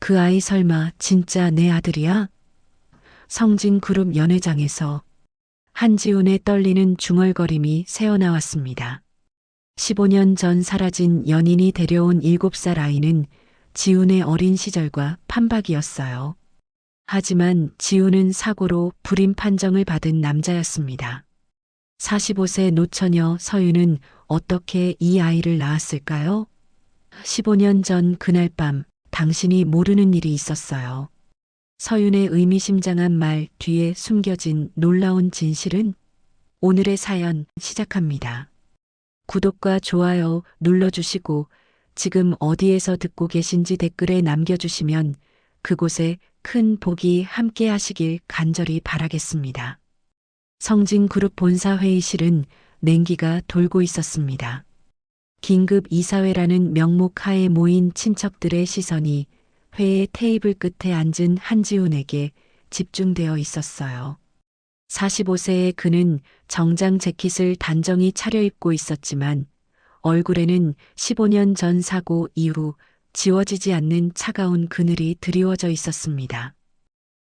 그 아이 설마 진짜 내 아들이야? 성진그룹 연회장에서 한지훈의 떨리는 중얼거림이 새어나왔습니다. 15년 전 사라진 연인이 데려온 7살 아이는 지훈의 어린 시절과 판박이었어요. 하지만 지훈은 사고로 불임 판정을 받은 남자였습니다. 45세 노처녀 서윤은 어떻게 이 아이를 낳았을까요? 15년 전 그날 밤 당신이 모르는 일이 있었어요. 서윤의 의미심장한 말 뒤에 숨겨진 놀라운 진실은? 오늘의 사연 시작합니다. 구독과 좋아요 눌러주시고 지금 어디에서 듣고 계신지 댓글에 남겨주시면 그곳에 큰 복이 함께 하시길 간절히 바라겠습니다. 성진그룹 본사 회의실은 냉기가 돌고 있었습니다. 긴급 이사회라는 명목 하에 모인 친척들의 시선이 회의 테이블 끝에 앉은 한지훈에게 집중되어 있었어요. 45세의 그는 정장 재킷을 단정히 차려입고 있었지만 얼굴에는 15년 전 사고 이후 지워지지 않는 차가운 그늘이 드리워져 있었습니다.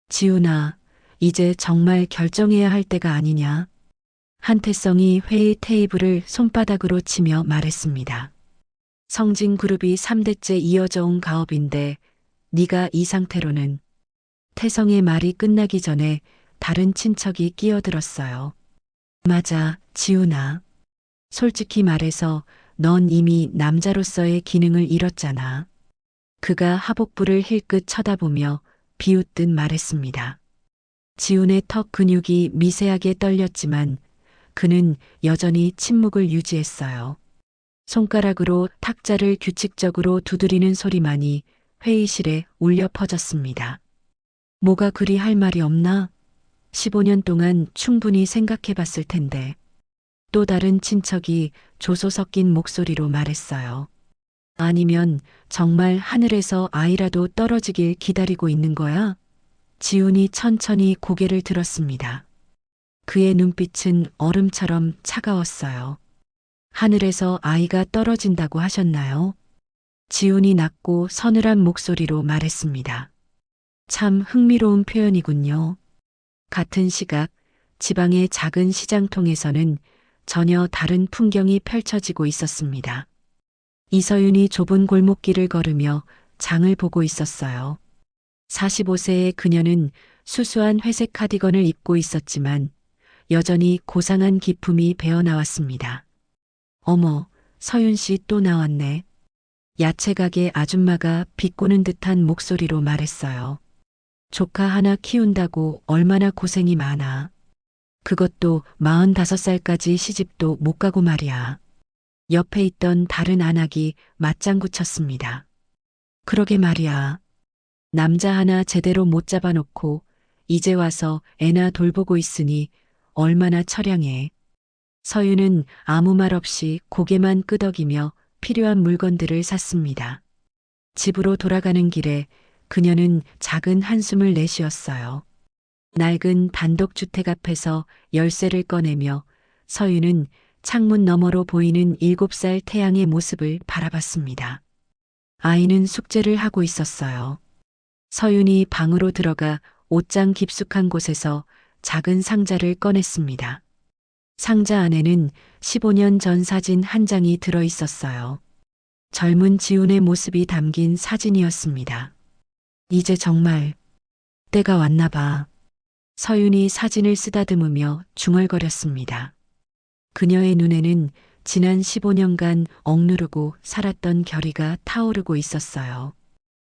지훈아, 이제 정말 결정해야 할 때가 아니냐? 한태성이 회의 테이블을 손바닥으로 치며 말했습니다. 성진그룹이 3대째 이어져 온 가업인데 네가 이 상태로는. 태성의 말이 끝나기 전에 다른 친척이 끼어들었어요. 맞아, 지훈아. 솔직히 말해서 넌 이미 남자로서의 기능을 잃었잖아. 그가 하복부를 힐끗 쳐다보며 비웃듯 말했습니다. 지훈의 턱 근육이 미세하게 떨렸지만 그는 여전히 침묵을 유지했어요. 손가락으로 탁자를 규칙적으로 두드리는 소리만이 회의실에 울려 퍼졌습니다. 뭐가 그리 할 말이 없나? 15년 동안 충분히 생각해 봤을 텐데. 또 다른 친척이 조소 섞인 목소리로 말했어요. 아니면 정말 하늘에서 아이라도 떨어지길 기다리고 있는 거야? 지훈이 천천히 고개를 들었습니다. 그의 눈빛은 얼음처럼 차가웠어요. 하늘에서 아이가 떨어진다고 하셨나요? 지훈이 낮고 서늘한 목소리로 말했습니다. 참 흥미로운 표현이군요. 같은 시각 지방의 작은 시장통에서는 전혀 다른 풍경이 펼쳐지고 있었습니다. 이서윤이 좁은 골목길을 걸으며 장을 보고 있었어요. 45세의 그녀는 수수한 회색 카디건을 입고 있었지만 여전히 고상한 기품이 배어나왔습니다. 어머, 서윤 씨 또 나왔네. 야채 가게 아줌마가 비꼬는 듯한 목소리로 말했어요. 조카 하나 키운다고 얼마나 고생이 많아. 그것도 45살까지 시집도 못 가고 말이야. 옆에 있던 다른 안악이 맞장구 쳤습니다. 그러게 말이야. 남자 하나 제대로 못 잡아놓고 이제 와서 애나 돌보고 있으니 얼마나 처량해. 서윤은 아무 말 없이 고개만 끄덕이며 필요한 물건들을 샀습니다. 집으로 돌아가는 길에 그녀는 작은 한숨을 내쉬었어요. 낡은 단독주택 앞에서 열쇠를 꺼내며 서윤은 창문 너머로 보이는 7살 태양의 모습을 바라봤습니다. 아이는 숙제를 하고 있었어요. 서윤이 방으로 들어가 옷장 깊숙한 곳에서 작은 상자를 꺼냈습니다. 상자 안에는 15년 전 사진 한 장이 들어 있었어요. 젊은 지훈의 모습이 담긴 사진이었습니다. 이제 정말 때가 왔나 봐. 서윤이 사진을 쓰다듬으며 중얼거렸습니다. 그녀의 눈에는 지난 15년간 억누르고 살았던 결의가 타오르고 있었어요.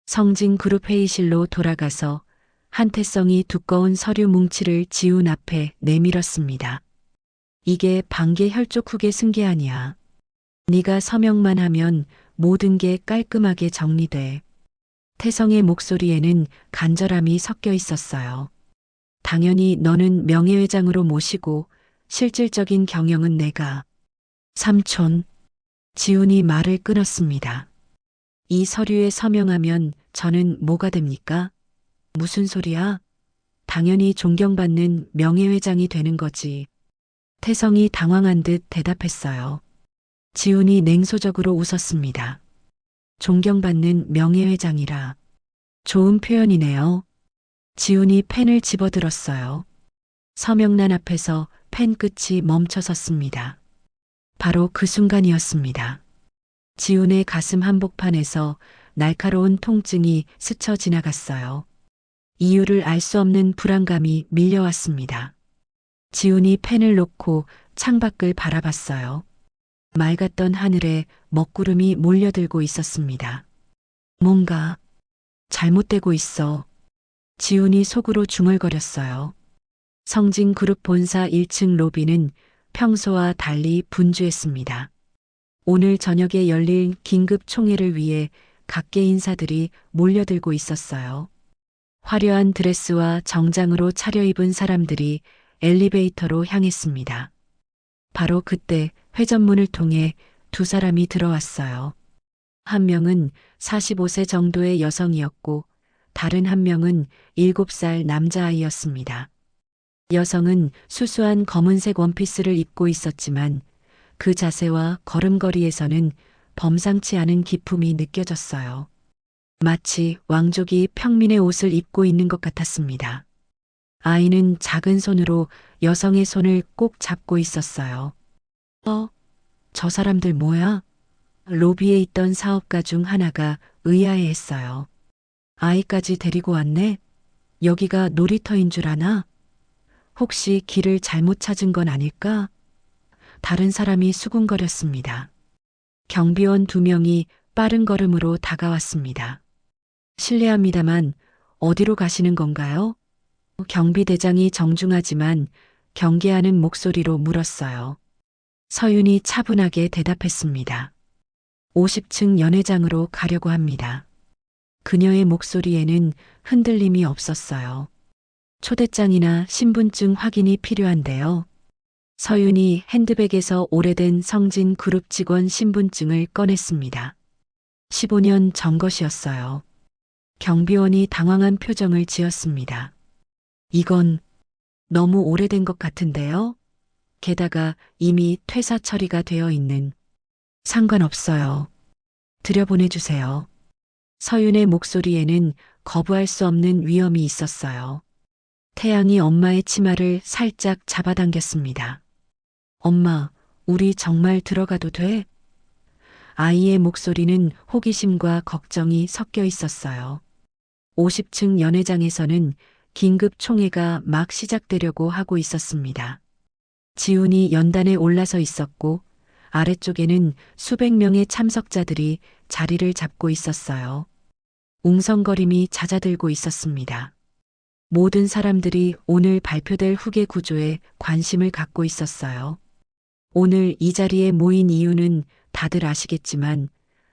성진그룹 회의실로 돌아가서 한태성이 두꺼운 서류 뭉치를 지훈 앞에 내밀었습니다. 이게 반개 혈족후계 승계안이야. 네가 서명만 하면 모든 게 깔끔하게 정리돼. 태성의 목소리에는 간절함이 섞여 있었어요. 당연히 너는 명예회장으로 모시고 실질적인 경영은 내가. 삼촌. 지훈이 말을 끊었습니다. 이 서류에 서명하면 저는 뭐가 됩니까? 무슨 소리야? 당연히 존경받는 명예회장이 되는 거지. 태성이 당황한 듯 대답했어요. 지훈이 냉소적으로 웃었습니다. 존경받는 명예회장이라. 좋은 표현이네요. 지훈이 펜을 집어들었어요. 서명란 앞에서 펜 끝이 멈춰섰습니다. 바로 그 순간이었습니다. 지훈의 가슴 한복판에서 날카로운 통증이 스쳐 지나갔어요. 이유를 알 수 없는 불안감이 밀려왔습니다. 지훈이 펜을 놓고 창밖을 바라봤어요. 맑았던 하늘에 먹구름이 몰려들고 있었습니다. 뭔가 잘못되고 있어. 지훈이 속으로 중얼거렸어요. 성진그룹 본사 1층 로비는 평소와 달리 분주했습니다. 오늘 저녁에 열릴 긴급 총회를 위해 각계 인사들이 몰려들고 있었어요. 화려한 드레스와 정장으로 차려입은 사람들이 엘리베이터로 향했습니다. 바로 그때 회전문을 통해 두 사람이 들어왔어요. 한 명은 45세 정도의 여성이었고 다른 한 명은 7살 남자아이였습니다. 여성은 수수한 검은색 원피스를 입고 있었지만 그 자세와 걸음걸이에서는 범상치 않은 기품이 느껴졌어요. 마치 왕족이 평민의 옷을 입고 있는 것 같았습니다. 아이는 작은 손으로 여성의 손을 꼭 잡고 있었어요. 저 사람들 뭐야? 로비에 있던 사업가 중 하나가 의아해했어요. 아이까지 데리고 왔네? 여기가 놀이터인 줄 아나? 혹시 길을 잘못 찾은 건 아닐까? 다른 사람이 수군거렸습니다. 경비원 2명이 빠른 걸음으로 다가왔습니다. 실례합니다만 어디로 가시는 건가요? 경비대장이 정중하지만 경계하는 목소리로 물었어요. 서윤이 차분하게 대답했습니다. 50층 연회장으로 가려고 합니다. 그녀의 목소리에는 흔들림이 없었어요. 초대장이나 신분증 확인이 필요한데요. 서윤이 핸드백에서 오래된 성진그룹 직원 신분증을 꺼냈습니다. 15년 전 것이었어요. 경비원이 당황한 표정을 지었습니다. 이건 너무 오래된 것 같은데요? 게다가 이미 퇴사 처리가 되어 있는. 상관없어요. 들여보내주세요. 서윤의 목소리에는 거부할 수 없는 위험이 있었어요. 태양이 엄마의 치마를 살짝 잡아당겼습니다. 엄마, 우리 정말 들어가도 돼? 아이의 목소리는 호기심과 걱정이 섞여 있었어요. 50층 연회장에서는 긴급 총회가 막 시작되려고 하고 있었습니다. 지훈이 연단에 올라서 있었고 아래쪽에는 수백 명의 참석자들이 자리를 잡고 있었어요. 웅성거림이 잦아들고 있었습니다. 모든 사람들이 오늘 발표될 후계 구조에 관심을 갖고 있었어요. 오늘 이 자리에 모인 이유는 다들 아시겠지만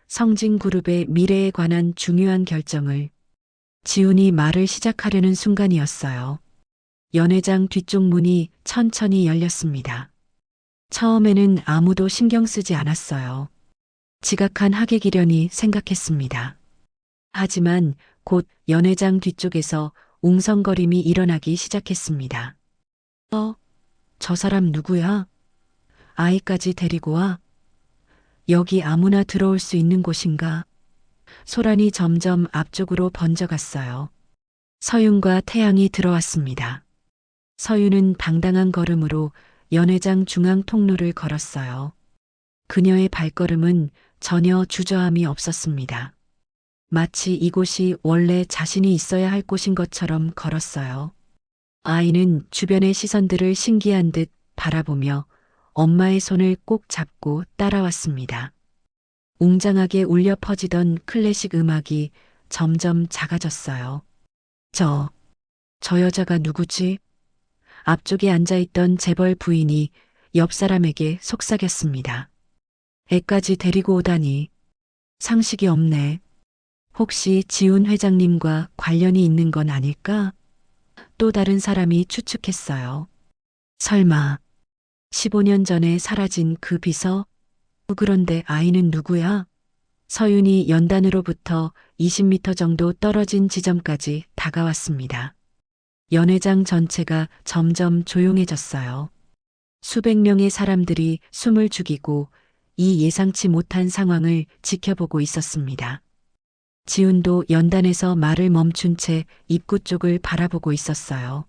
성진그룹의 미래에 관한 중요한 결정을. 지훈이 말을 시작하려는 순간이었어요. 연회장 뒤쪽 문이 천천히 열렸습니다. 처음에는 아무도 신경 쓰지 않았어요. 지각한 하객이려니 생각했습니다. 하지만 곧 연회장 뒤쪽에서 웅성거림이 일어나기 시작했습니다. 저 사람 누구야? 아이까지 데리고 와? 여기 아무나 들어올 수 있는 곳인가? 소란이 점점 앞쪽으로 번져갔어요. 서윤과 태양이 들어왔습니다. 서윤은 당당한 걸음으로 연회장 중앙 통로를 걸었어요. 그녀의 발걸음은 전혀 주저함이 없었습니다. 마치 이곳이 원래 자신이 있어야 할 곳인 것처럼 걸었어요. 아이는 주변의 시선들을 신기한 듯 바라보며 엄마의 손을 꼭 잡고 따라왔습니다. 웅장하게 울려 퍼지던 클래식 음악이 점점 작아졌어요. 저 여자가 누구지? 앞쪽에 앉아있던 재벌 부인이 옆 사람에게 속삭였습니다. 애까지 데리고 오다니 상식이 없네. 혹시 지훈 회장님과 관련이 있는 건 아닐까? 또 다른 사람이 추측했어요. 설마 15년 전에 사라진 그 비서? 그런데 아이는 누구야? 서윤이 연단으로부터 20m 정도 떨어진 지점까지 다가왔습니다. 연회장 전체가 점점 조용해졌어요. 수백 명의 사람들이 숨을 죽이고 이 예상치 못한 상황을 지켜보고 있었습니다. 지훈도 연단에서 말을 멈춘 채 입구 쪽을 바라보고 있었어요.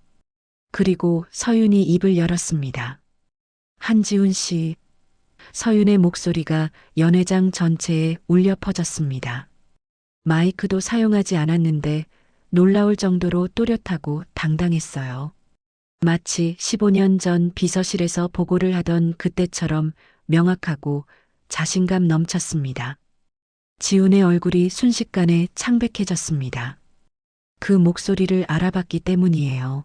그리고 서윤이 입을 열었습니다. 한지훈 씨. 서윤의 목소리가 연회장 전체에 울려 퍼졌습니다. 마이크도 사용하지 않았는데 놀라울 정도로 또렷하고 당당했어요. 마치 15년 전 비서실에서 보고를 하던 그때처럼 명확하고 자신감 넘쳤습니다. 지훈의 얼굴이 순식간에 창백해졌습니다. 그 목소리를 알아봤기 때문이에요.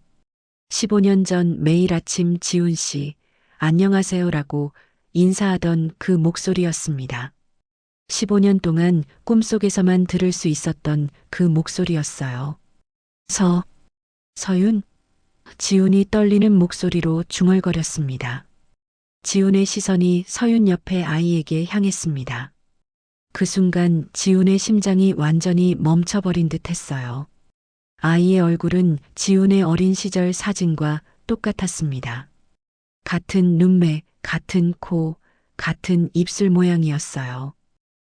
15년 전 매일 아침 지훈 씨, 안녕하세요라고 인사하던 그 목소리였습니다. 15년 동안 꿈속에서만 들을 수 있었던 그 목소리였어요. 서윤? 지훈이 떨리는 목소리로 중얼거렸습니다. 지훈의 시선이 서윤 옆의 아이에게 향했습니다. 그 순간 지훈의 심장이 완전히 멈춰버린 듯 했어요. 아이의 얼굴은 지훈의 어린 시절 사진과 똑같았습니다. 같은 눈매, 같은 코, 같은 입술 모양이었어요.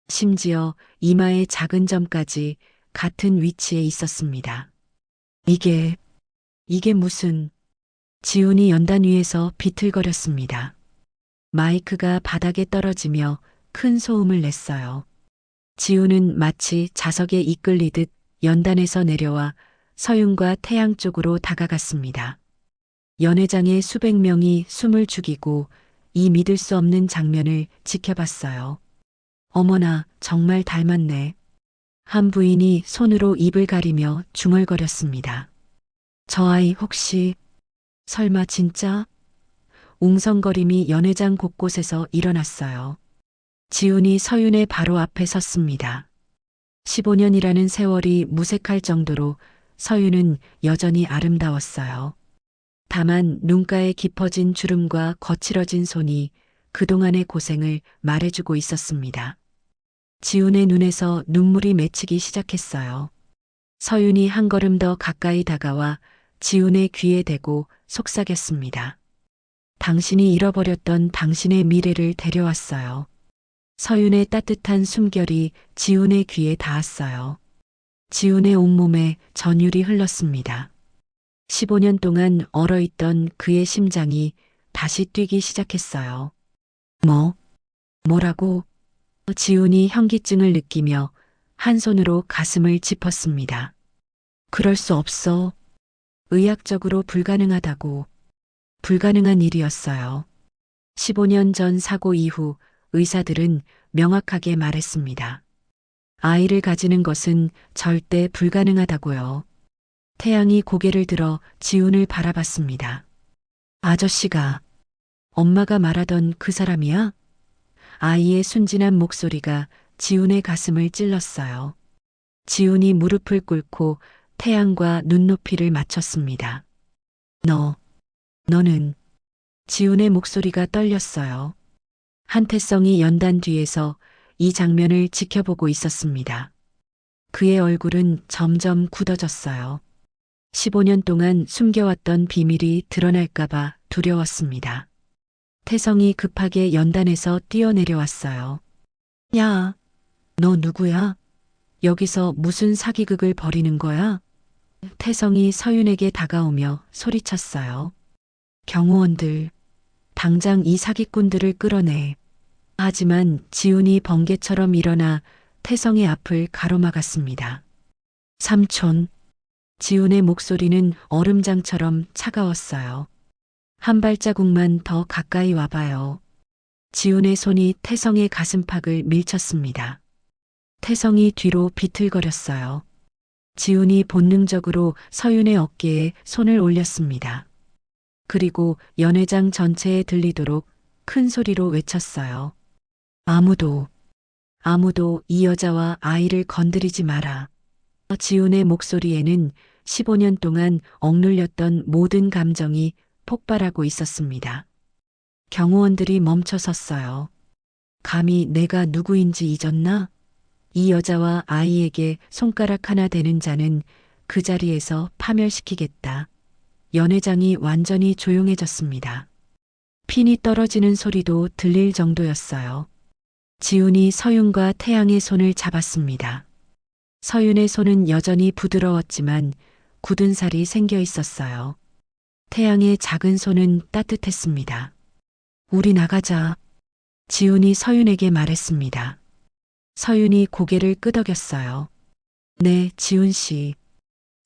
심지어 이마의 작은 점까지 같은 위치에 있었습니다. 이게 무슨... 지훈이 연단 위에서 비틀거렸습니다. 마이크가 바닥에 떨어지며 큰 소음을 냈어요. 지훈은 마치 자석에 이끌리듯 연단에서 내려와 서윤과 태양 쪽으로 다가갔습니다. 연회장의 수백 명이 숨을 죽이고 이 믿을 수 없는 장면을 지켜봤어요. 어머나, 정말 닮았네. 한 부인이 손으로 입을 가리며 중얼거렸습니다. 저 아이 혹시... 설마 진짜? 웅성거림이 연회장 곳곳에서 일어났어요. 지훈이 서윤의 바로 앞에 섰습니다. 15년이라는 세월이 무색할 정도로 서윤은 여전히 아름다웠어요. 다만 눈가에 깊어진 주름과 거칠어진 손이 그동안의 고생을 말해주고 있었습니다. 지훈의 눈에서 눈물이 맺히기 시작했어요. 서윤이 한 걸음 더 가까이 다가와 지훈의 귀에 대고 속삭였습니다. 당신이 잃어버렸던 당신의 미래를 데려왔어요. 서윤의 따뜻한 숨결이 지훈의 귀에 닿았어요. 지훈의 온몸에 전율이 흘렀습니다. 15년 동안 얼어있던 그의 심장이 다시 뛰기 시작했어요. 뭐라고? 지훈이 현기증을 느끼며 한 손으로 가슴을 짚었습니다. 그럴 수 없어. 의학적으로 불가능하다고. 불가능한 일이었어요. 15년 전 사고 이후 의사들은 명확하게 말했습니다. 아이를 가지는 것은 절대 불가능하다고요. 태양이 고개를 들어 지훈을 바라봤습니다. 아저씨가 엄마가 말하던 그 사람이야? 아이의 순진한 목소리가 지훈의 가슴을 찔렀어요. 지훈이 무릎을 꿇고 태양과 눈높이를 맞췄습니다. 너는... 지훈의 목소리가 떨렸어요. 한태성이 연단 뒤에서 이 장면을 지켜보고 있었습니다. 그의 얼굴은 점점 굳어졌어요. 15년 동안 숨겨왔던 비밀이 드러날까봐 두려웠습니다. 태성이 급하게 연단에서 뛰어내려왔어요. 야, 너 누구야? 여기서 무슨 사기극을 벌이는 거야? 태성이 서윤에게 다가오며 소리쳤어요. 경호원들, 당장 이 사기꾼들을 끌어내. 하지만 지훈이 번개처럼 일어나 태성의 앞을 가로막았습니다. 삼촌. 지훈의 목소리는 얼음장처럼 차가웠어요. 한 발자국만 더 가까이 와봐요. 지훈의 손이 태성의 가슴팍을 밀쳤습니다. 태성이 뒤로 비틀거렸어요. 지훈이 본능적으로 서윤의 어깨에 손을 올렸습니다. 그리고 연회장 전체에 들리도록 큰 소리로 외쳤어요. 아무도 이 여자와 아이를 건드리지 마라. 지훈의 목소리에는 15년 동안 억눌렸던 모든 감정이 폭발하고 있었습니다. 경호원들이 멈춰 섰어요. 감히 내가 누구인지 잊었나? 이 여자와 아이에게 손가락 하나 대는 자는 그 자리에서 파멸시키겠다. 연회장이 완전히 조용해졌습니다. 핀이 떨어지는 소리도 들릴 정도였어요. 지훈이 서윤과 태양의 손을 잡았습니다. 서윤의 손은 여전히 부드러웠지만 굳은 살이 생겨 있었어요. 태양의 작은 손은 따뜻했습니다. 우리 나가자. 지훈이 서윤에게 말했습니다. 서윤이 고개를 끄덕였어요. 네, 지훈 씨.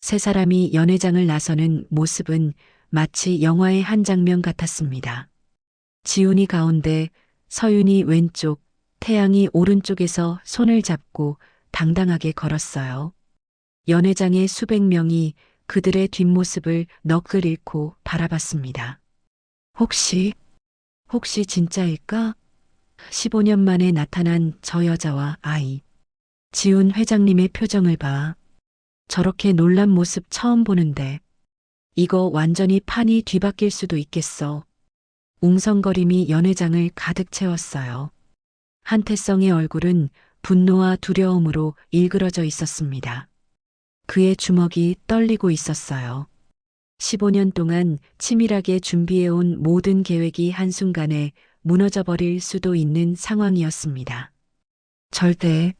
세 사람이 연회장을 나서는 모습은 마치 영화의 한 장면 같았습니다. 지훈이 가운데, 서윤이 왼쪽, 태양이 오른쪽에서 손을 잡고 당당하게 걸었어요. 연회장의 수백 명이 그들의 뒷모습을 너클 잃고 바라봤습니다. 혹시 진짜일까? 15년 만에 나타난 저 여자와 아이. 지훈 회장님의 표정을 봐. 저렇게 놀란 모습 처음 보는데. 이거 완전히 판이 뒤바뀔 수도 있겠어. 웅성거림이 연회장을 가득 채웠어요. 한태성의 얼굴은 분노와 두려움으로 일그러져 있었습니다. 그의 주먹이 떨리고 있었어요. 15년 동안 치밀하게 준비해온 모든 계획이 한순간에 무너져버릴 수도 있는 상황이었습니다. 절대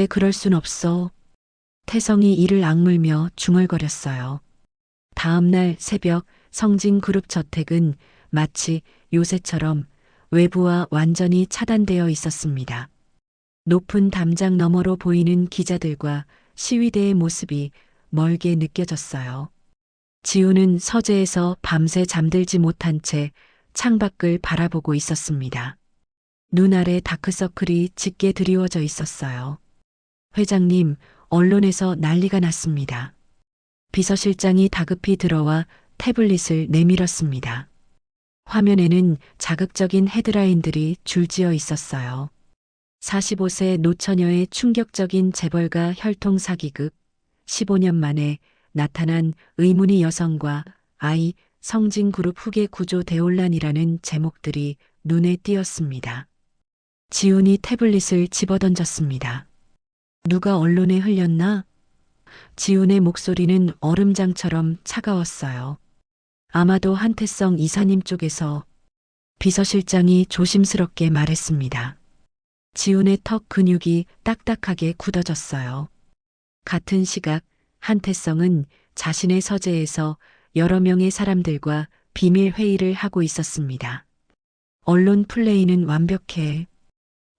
그럴 순 없어. 태성이 이를 악물며 중얼거렸어요. 다음 날 새벽 성진그룹 저택은 마치 요새처럼 외부와 완전히 차단되어 있었습니다. 높은 담장 너머로 보이는 기자들과 시위대의 모습이 멀게 느껴졌어요. 지훈은 서재에서 밤새 잠들지 못한 채 창밖을 바라보고 있었습니다. 눈 아래 다크서클이 짙게 드리워져 있었어요. 회장님, 언론에서 난리가 났습니다. 비서실장이 다급히 들어와 태블릿을 내밀었습니다. 화면에는 자극적인 헤드라인들이 줄지어 있었어요. 45세 노처녀의 충격적인 재벌가 혈통 사기극, 15년 만에 나타난 의문의 여성과 아이, 성진그룹 후계 구조 대혼란이라는 제목들이 눈에 띄었습니다. 지훈이 태블릿을 집어던졌습니다. 누가 언론에 흘렸나? 지훈의 목소리는 얼음장처럼 차가웠어요. 아마도 한태성 이사님 쪽에서. 비서실장이 조심스럽게 말했습니다. 지훈의 턱 근육이 딱딱하게 굳어졌어요. 같은 시각 한태성은 자신의 서재에서 여러 명의 사람들과 비밀 회의를 하고 있었습니다. 언론 플레이는 완벽해.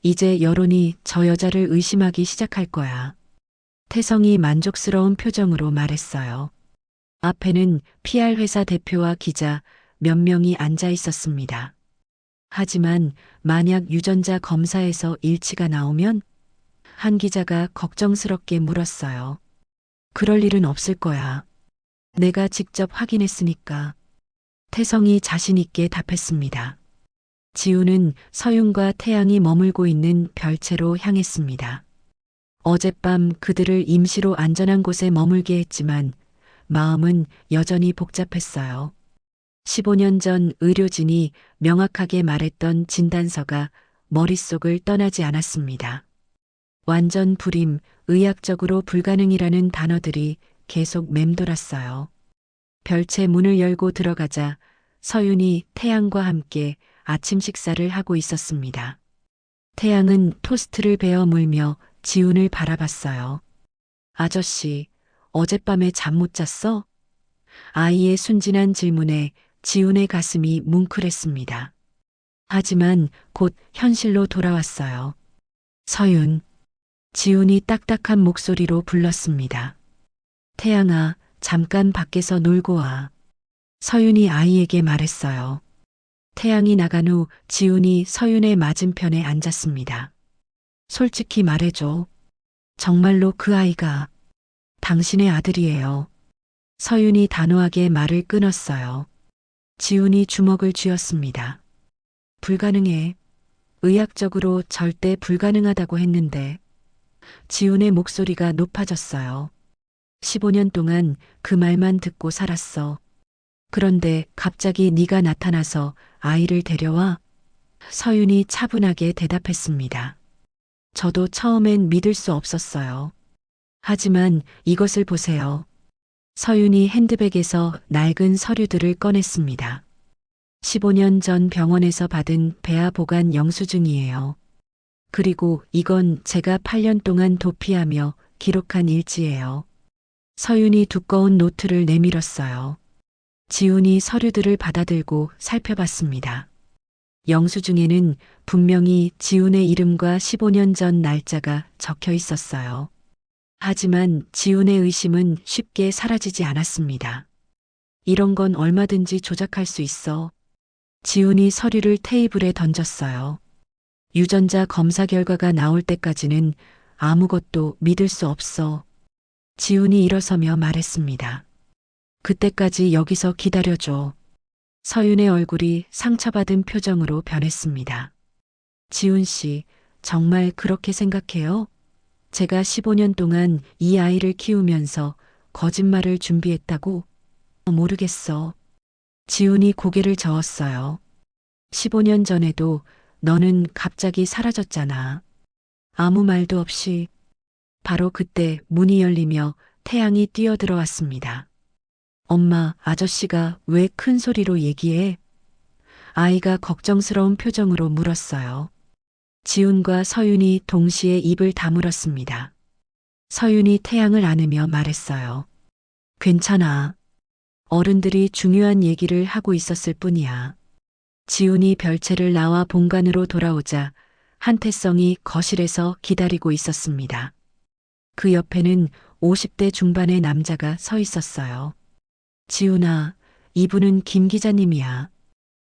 이제 여론이 저 여자를 의심하기 시작할 거야. 태성이 만족스러운 표정으로 말했어요. 앞에는 PR 회사 대표와 기자 몇 명이 앉아 있었습니다. 하지만 만약 유전자 검사에서 일치가 나오면? 한 기자가 걱정스럽게 물었어요. 그럴 일은 없을 거야. 내가 직접 확인했으니까. 태성이 자신 있게 답했습니다. 지훈은 서윤과 태양이 머물고 있는 별채로 향했습니다. 어젯밤 그들을 임시로 안전한 곳에 머물게 했지만 마음은 여전히 복잡했어요. 15년 전 의료진이 명확하게 말했던 진단서가 머릿속을 떠나지 않았습니다. 완전 불임, 의학적으로 불가능이라는 단어들이 계속 맴돌았어요. 별채 문을 열고 들어가자 서윤이 태양과 함께 아침 식사를 하고 있었습니다. 태양은 토스트를 베어 물며 지훈을 바라봤어요. 아저씨, 어젯밤에 잠 못 잤어? 아이의 순진한 질문에 지훈의 가슴이 뭉클했습니다. 하지만 곧 현실로 돌아왔어요. 서윤. 지훈이 딱딱한 목소리로 불렀습니다. 태양아, 잠깐 밖에서 놀고 와. 서윤이 아이에게 말했어요. 태양이 나간 후 지훈이 서윤의 맞은편에 앉았습니다. 솔직히 말해줘. 정말로 그 아이가 당신의 아들이에요. 서윤이 단호하게 말을 끊었어요. 지훈이 주먹을 쥐었습니다. 불가능해. 의학적으로 절대 불가능하다고 했는데. 지훈의 목소리가 높아졌어요. 15년 동안 그 말만 듣고 살았어. 그런데 갑자기 네가 나타나서 아이를 데려와? 서윤이 차분하게 대답했습니다. 저도 처음엔 믿을 수 없었어요. 하지만 이것을 보세요. 서윤이 핸드백에서 낡은 서류들을 꺼냈습니다. 15년 전 병원에서 받은 배아 보관 영수증이에요. 그리고 이건 제가 8년 동안 도피하며 기록한 일지예요. 서윤이 두꺼운 노트를 내밀었어요. 지훈이 서류들을 받아들고 살펴봤습니다. 영수증에는 분명히 지훈의 이름과 15년 전 날짜가 적혀 있었어요. 하지만 지훈의 의심은 쉽게 사라지지 않았습니다. 이런 건 얼마든지 조작할 수 있어. 지훈이 서류를 테이블에 던졌어요. 유전자 검사 결과가 나올 때까지는 아무것도 믿을 수 없어. 지훈이 일어서며 말했습니다. 그때까지 여기서 기다려줘. 서윤의 얼굴이 상처받은 표정으로 변했습니다. 지훈 씨, 정말 그렇게 생각해요? 제가 15년 동안 이 아이를 키우면서 거짓말을 준비했다고? 모르겠어. 지훈이 고개를 저었어요. 15년 전에도 너는 갑자기 사라졌잖아. 아무 말도 없이. 바로 그때 문이 열리며 태양이 뛰어들어왔습니다. 엄마, 아저씨가 왜 큰 소리로 얘기해? 아이가 걱정스러운 표정으로 물었어요. 지훈과 서윤이 동시에 입을 다물었습니다. 서윤이 태양을 안으며 말했어요. 괜찮아. 어른들이 중요한 얘기를 하고 있었을 뿐이야. 지훈이 별채를 나와 본관으로 돌아오자 한태성이 거실에서 기다리고 있었습니다. 그 옆에는 50대 중반의 남자가 서 있었어요. 지훈아, 이분은 김 기자님이야.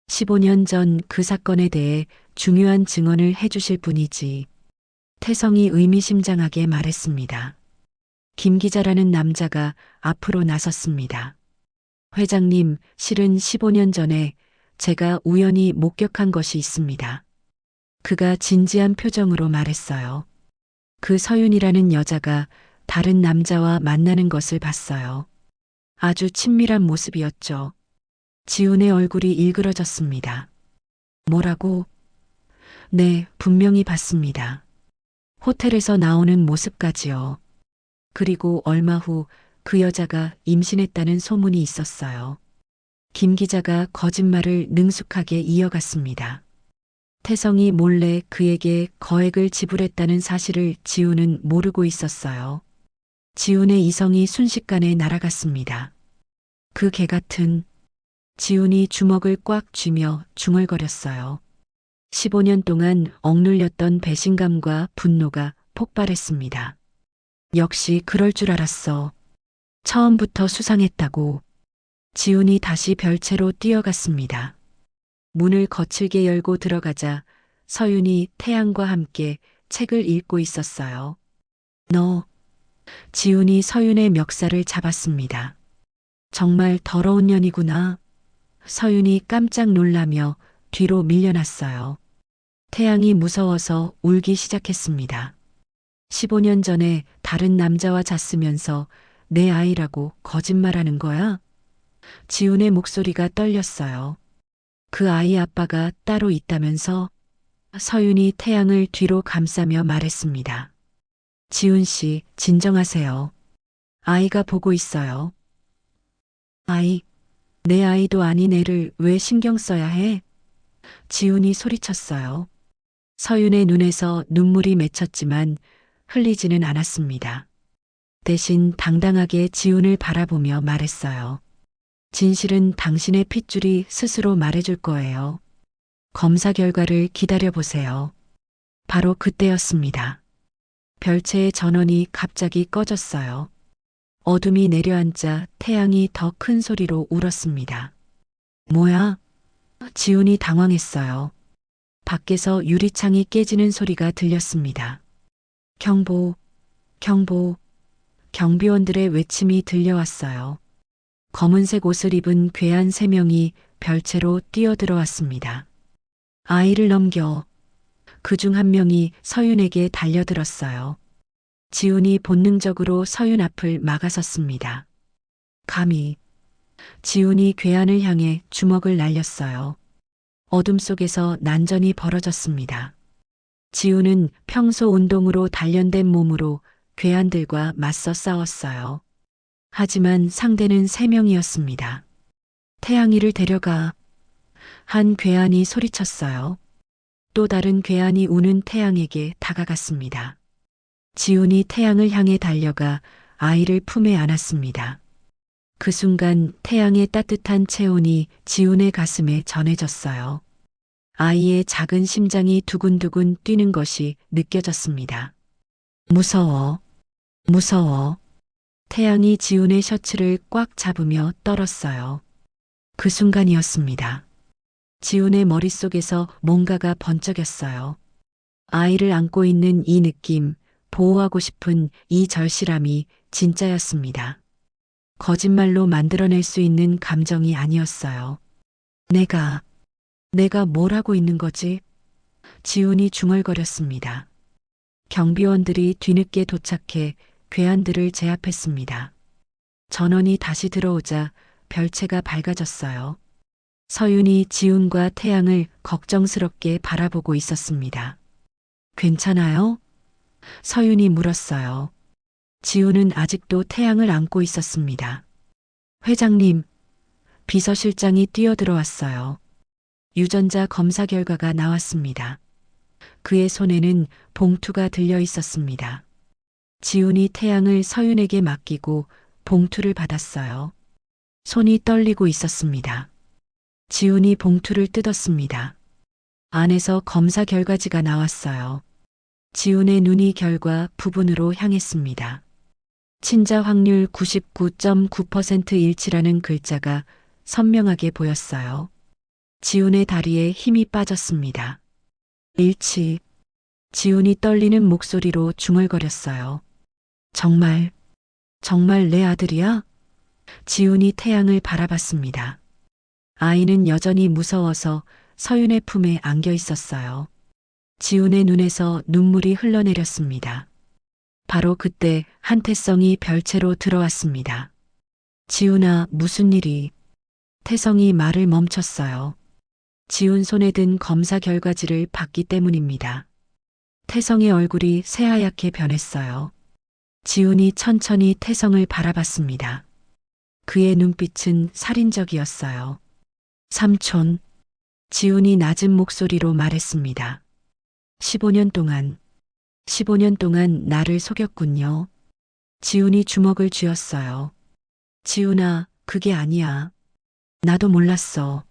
15년 전 그 사건에 대해 중요한 증언을 해주실 분이지. 태성이 의미심장하게 말했습니다. 김 기자라는 남자가 앞으로 나섰습니다. 회장님, 실은 15년 전에 제가 우연히 목격한 것이 있습니다. 그가 진지한 표정으로 말했어요. 그 서윤이라는 여자가 다른 남자와 만나는 것을 봤어요. 아주 친밀한 모습이었죠. 지훈의 얼굴이 일그러졌습니다. 뭐라고? 네, 분명히 봤습니다. 호텔에서 나오는 모습까지요. 그리고 얼마 후 그 여자가 임신했다는 소문이 있었어요. 김 기자가 거짓말을 능숙하게 이어갔습니다. 태성이 몰래 그에게 거액을 지불했다는 사실을 지훈은 모르고 있었어요. 지훈의 이성이 순식간에 날아갔습니다. 그 개 같은. 지훈이 주먹을 꽉 쥐며 중얼거렸어요. 15년 동안 억눌렸던 배신감과 분노가 폭발했습니다. 역시 그럴 줄 알았어. 처음부터 수상했다고. 지훈이 다시 별채로 뛰어갔습니다. 문을 거칠게 열고 들어가자 서윤이 태양과 함께 책을 읽고 있었어요. 너. 지훈이 서윤의 멱살을 잡았습니다. 정말 더러운 년이구나. 서윤이 깜짝 놀라며 뒤로 밀려났어요. 태양이 무서워서 울기 시작했습니다. 15년 전에 다른 남자와 잤으면서 내 아이라고 거짓말하는 거야? 지훈의 목소리가 떨렸어요. 그 아이 아빠가 따로 있다면서? 서윤이 태양을 뒤로 감싸며 말했습니다. 지훈 씨, 진정하세요. 아이가 보고 있어요. 아이, 내 아이도 아닌 애를 왜 신경 써야 해? 지훈이 소리쳤어요. 서윤의 눈에서 눈물이 맺혔지만 흘리지는 않았습니다. 대신 당당하게 지훈을 바라보며 말했어요. 진실은 당신의 핏줄이 스스로 말해줄 거예요. 검사 결과를 기다려보세요. 바로 그때였습니다. 별채의 전원이 갑자기 꺼졌어요. 어둠이 내려앉자 태양이 더 큰 소리로 울었습니다. 뭐야? 지훈이 당황했어요. 밖에서 유리창이 깨지는 소리가 들렸습니다. 경보, 경보. 경비원들의 외침이 들려왔어요. 검은색 옷을 입은 괴한 3명이 별채로 뛰어들어왔습니다. 아이를 넘겨. 그중 한 명이 서윤에게 달려들었어요. 지훈이 본능적으로 서윤 앞을 막아섰습니다. 감히. 지훈이 괴한을 향해 주먹을 날렸어요. 어둠 속에서 난전이 벌어졌습니다. 지훈은 평소 운동으로 단련된 몸으로 괴한들과 맞서 싸웠어요. 하지만 상대는 3명이었습니다. 태양이를 데려가. 한 괴한이 소리쳤어요. 또 다른 괴한이 우는 태양에게 다가갔습니다. 지훈이 태양을 향해 달려가 아이를 품에 안았습니다. 그 순간 태양의 따뜻한 체온이 지훈의 가슴에 전해졌어요. 아이의 작은 심장이 두근두근 뛰는 것이 느껴졌습니다. 무서워, 무서워. 태양이 지훈의 셔츠를 꽉 잡으며 떨었어요. 그 순간이었습니다. 지훈의 머릿속에서 뭔가가 번쩍였어요. 아이를 안고 있는 이 느낌, 보호하고 싶은 이 절실함이 진짜였습니다. 거짓말로 만들어낼 수 있는 감정이 아니었어요. 내가 뭘 하고 있는 거지? 지훈이 중얼거렸습니다. 경비원들이 뒤늦게 도착해 괴한들을 제압했습니다. 전원이 다시 들어오자 별채가 밝아졌어요. 서윤이 지훈과 태양을 걱정스럽게 바라보고 있었습니다. 괜찮아요? 서윤이 물었어요. 지훈은 아직도 태양을 안고 있었습니다. 회장님, 비서실장이 뛰어들어왔어요. 유전자 검사 결과가 나왔습니다. 그의 손에는 봉투가 들려 있었습니다. 지훈이 태양을 서윤에게 맡기고 봉투를 받았어요. 손이 떨리고 있었습니다. 지훈이 봉투를 뜯었습니다. 안에서 검사 결과지가 나왔어요. 지훈의 눈이 결과 부분으로 향했습니다. 친자 확률 99.9% 일치라는 글자가 선명하게 보였어요. 지훈의 다리에 힘이 빠졌습니다. 일치. 지훈이 떨리는 목소리로 중얼거렸어요. 정말 내 아들이야? 지훈이 태양을 바라봤습니다. 아이는 여전히 무서워서 서윤의 품에 안겨 있었어요. 지훈의 눈에서 눈물이 흘러내렸습니다. 바로 그때 한태성이 별채로 들어왔습니다. 지훈아, 무슨 일이? 태성이 말을 멈췄어요. 지훈 손에 든 검사 결과지를 봤기 때문입니다. 태성의 얼굴이 새하얗게 변했어요. 지훈이 천천히 태성을 바라봤습니다. 그의 눈빛은 살인적이었어요. 삼촌, 지훈이 낮은 목소리로 말했습니다. 15년 동안 나를 속였군요. 지훈이 주먹을 쥐었어요. 지훈아, 그게 아니야. 나도 몰랐어.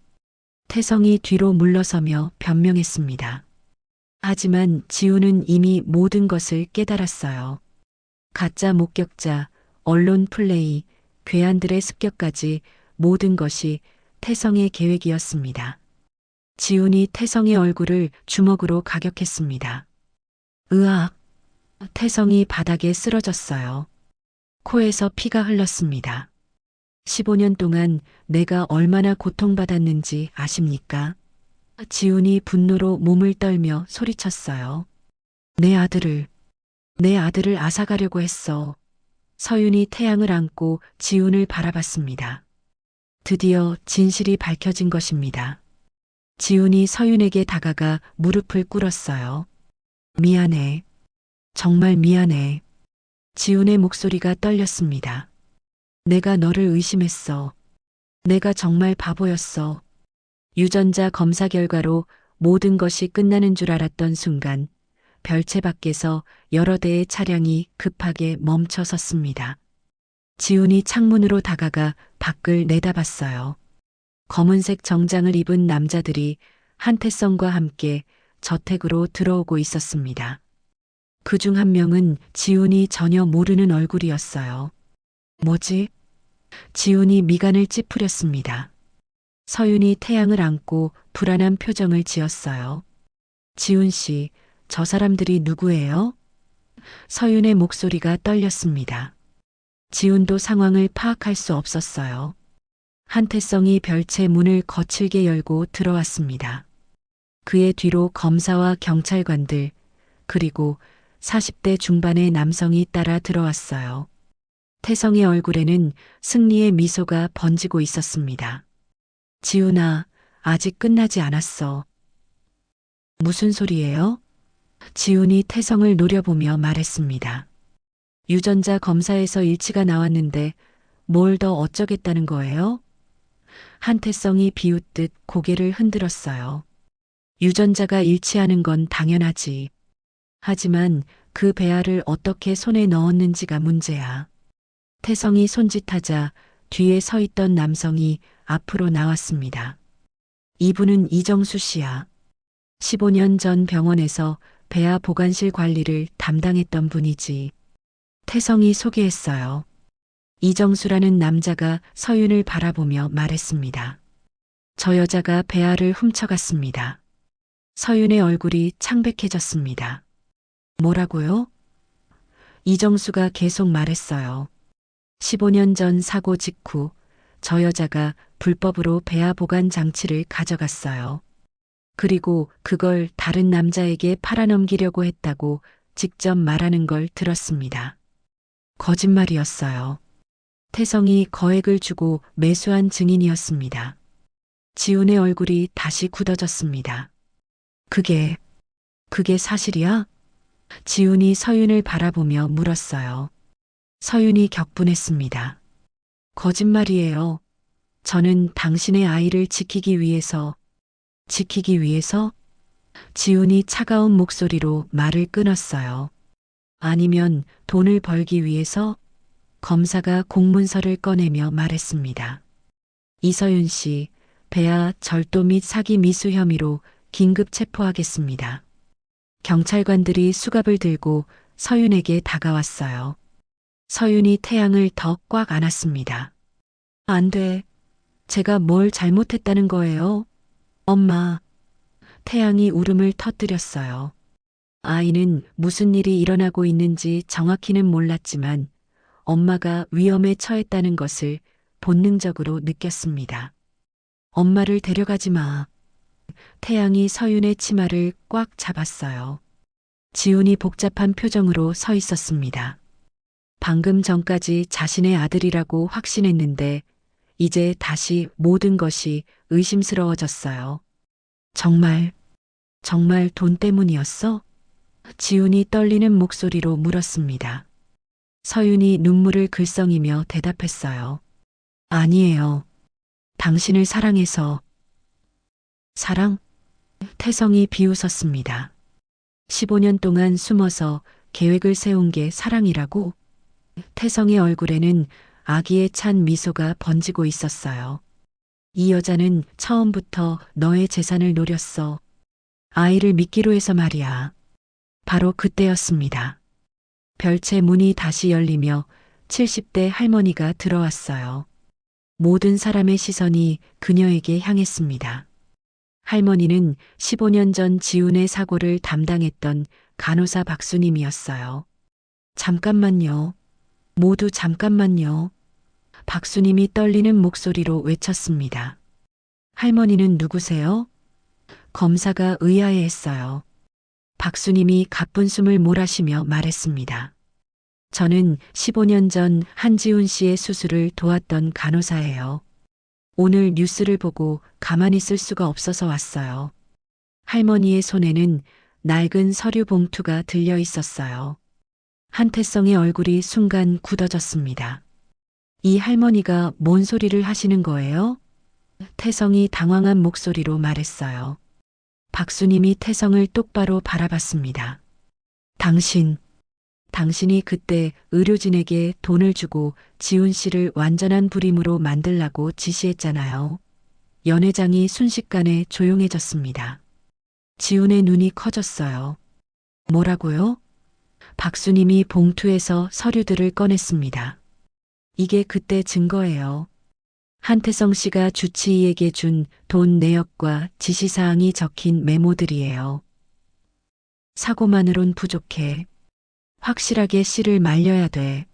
태성이 뒤로 물러서며 변명했습니다. 하지만 지훈은 이미 모든 것을 깨달았어요. 가짜 목격자, 언론 플레이, 괴한들의 습격까지 모든 것이 태성의 계획이었습니다. 지훈이 태성의 얼굴을 주먹으로 가격했습니다. 으악! 태성이 바닥에 쓰러졌어요. 코에서 피가 흘렀습니다. 15년 동안 내가 얼마나 고통받았는지 아십니까? 지훈이 분노로 몸을 떨며 소리쳤어요. 내 아들을 앗아가려고 했어. 서윤이 태양을 안고 지훈을 바라봤습니다. 드디어 진실이 밝혀진 것입니다. 지훈이 서윤에게 다가가 무릎을 꿇었어요. 미안해. 정말 미안해. 지훈의 목소리가 떨렸습니다. 내가 너를 의심했어. 내가 정말 바보였어. 유전자 검사 결과로 모든 것이 끝나는 줄 알았던 순간 별채 밖에서 여러 대의 차량이 급하게 멈춰 섰습니다. 지훈이 창문으로 다가가 밖을 내다봤어요. 검은색 정장을 입은 남자들이 한태성과 함께 저택으로 들어오고 있었습니다. 그중 한 명은 지훈이 전혀 모르는 얼굴이었어요. 뭐지? 지훈이 미간을 찌푸렸습니다. 서윤이 태양을 안고 불안한 표정을 지었어요. 지훈 씨, 저 사람들이 누구예요? 서윤의 목소리가 떨렸습니다. 지훈도 상황을 파악할 수 없었어요. 한태성이 별채 문을 거칠게 열고 들어왔습니다. 그의 뒤로 검사와 경찰관들, 그리고 40대 중반의 남성이 따라 들어왔어요. 태성의 얼굴에는 승리의 미소가 번지고 있었습니다. 지훈아, 아직 끝나지 않았어. 무슨 소리예요? 지훈이 태성을 노려보며 말했습니다. 유전자 검사에서 일치가 나왔는데 뭘 더 어쩌겠다는 거예요? 한태성이 비웃듯 고개를 흔들었어요. 유전자가 일치하는 건 당연하지. 하지만 그 배알을 어떻게 손에 넣었는지가 문제야. 태성이 손짓하자 뒤에 서 있던 남성이 앞으로 나왔습니다. 이분은 이정수 씨야. 15년 전 병원에서 배아 보관실 관리를 담당했던 분이지. 태성이 소개했어요. 이정수라는 남자가 서윤을 바라보며 말했습니다. 저 여자가 배아를 훔쳐갔습니다. 서윤의 얼굴이 창백해졌습니다. 뭐라고요? 이정수가 계속 말했어요. 15년 전 사고 직후 저 여자가 불법으로 배아 보관 장치를 가져갔어요. 그리고 그걸 다른 남자에게 팔아넘기려고 했다고 직접 말하는 걸 들었습니다. 거짓말이었어요. 태성이 거액을 주고 매수한 증인이었습니다. 지훈의 얼굴이 다시 굳어졌습니다. 그게 사실이야? 지훈이 서윤을 바라보며 물었어요. 서윤이 격분했습니다. 거짓말이에요. 저는 당신의 아이를 지키기 위해서. 지훈이 차가운 목소리로 말을 끊었어요. 아니면 돈을 벌기 위해서? 검사가 공문서를 꺼내며 말했습니다. 이서윤 씨, 배아 절도 및 사기 미수 혐의로 긴급 체포하겠습니다. 경찰관들이 수갑을 들고 서윤에게 다가왔어요. 서윤이 태양을 더 꽉 안았습니다. 안 돼. 제가 뭘 잘못했다는 거예요? 엄마. 태양이 울음을 터뜨렸어요. 아이는 무슨 일이 일어나고 있는지 정확히는 몰랐지만 엄마가 위험에 처했다는 것을 본능적으로 느꼈습니다. 엄마를 데려가지 마. 태양이 서윤의 치마를 꽉 잡았어요. 지훈이 복잡한 표정으로 서 있었습니다. 방금 전까지 자신의 아들이라고 확신했는데 이제 다시 모든 것이 의심스러워졌어요. 정말 돈 때문이었어? 지훈이 떨리는 목소리로 물었습니다. 서윤이 눈물을 글썽이며 대답했어요. 아니에요. 당신을 사랑해서. 사랑? 태성이 비웃었습니다. 15년 동안 숨어서 계획을 세운 게 사랑이라고? 태성의 얼굴에는 아기에 찬 미소가 번지고 있었어요. 이 여자는 처음부터 너의 재산을 노렸어. 아이를 믿기로 해서 말이야. 바로 그때였습니다. 별채 문이 다시 열리며 70대 할머니가 들어왔어요. 모든 사람의 시선이 그녀에게 향했습니다. 할머니는 15년 전 지훈의 사고를 담당했던 간호사 박수님이었어요. 잠깐만요. 모두 잠깐만요. 박수님이 떨리는 목소리로 외쳤습니다. 할머니는 누구세요? 검사가 의아해했어요. 박수님이 가쁜 숨을 몰아쉬며 말했습니다. 저는 15년 전 한지훈 씨의 수술을 도왔던 간호사예요. 오늘 뉴스를 보고 가만히 있을 수가 없어서 왔어요. 할머니의 손에는 낡은 서류 봉투가 들려 있었어요. 한태성의 얼굴이 순간 굳어졌습니다. 이 할머니가 뭔 소리를 하시는 거예요? 태성이 당황한 목소리로 말했어요. 박수님이 태성을 똑바로 바라봤습니다. 당신이 그때 의료진에게 돈을 주고 지훈 씨를 완전한 불임으로 만들라고 지시했잖아요. 연회장이 순식간에 조용해졌습니다. 지훈의 눈이 커졌어요. 뭐라고요? 박수님이 봉투에서 서류들을 꺼냈습니다. 이게 그때 증거예요. 한태성 씨가 주치의에게 준 돈 내역과 지시사항이 적힌 메모들이에요. 사고만으론 부족해. 확실하게 씨를 말려야 돼.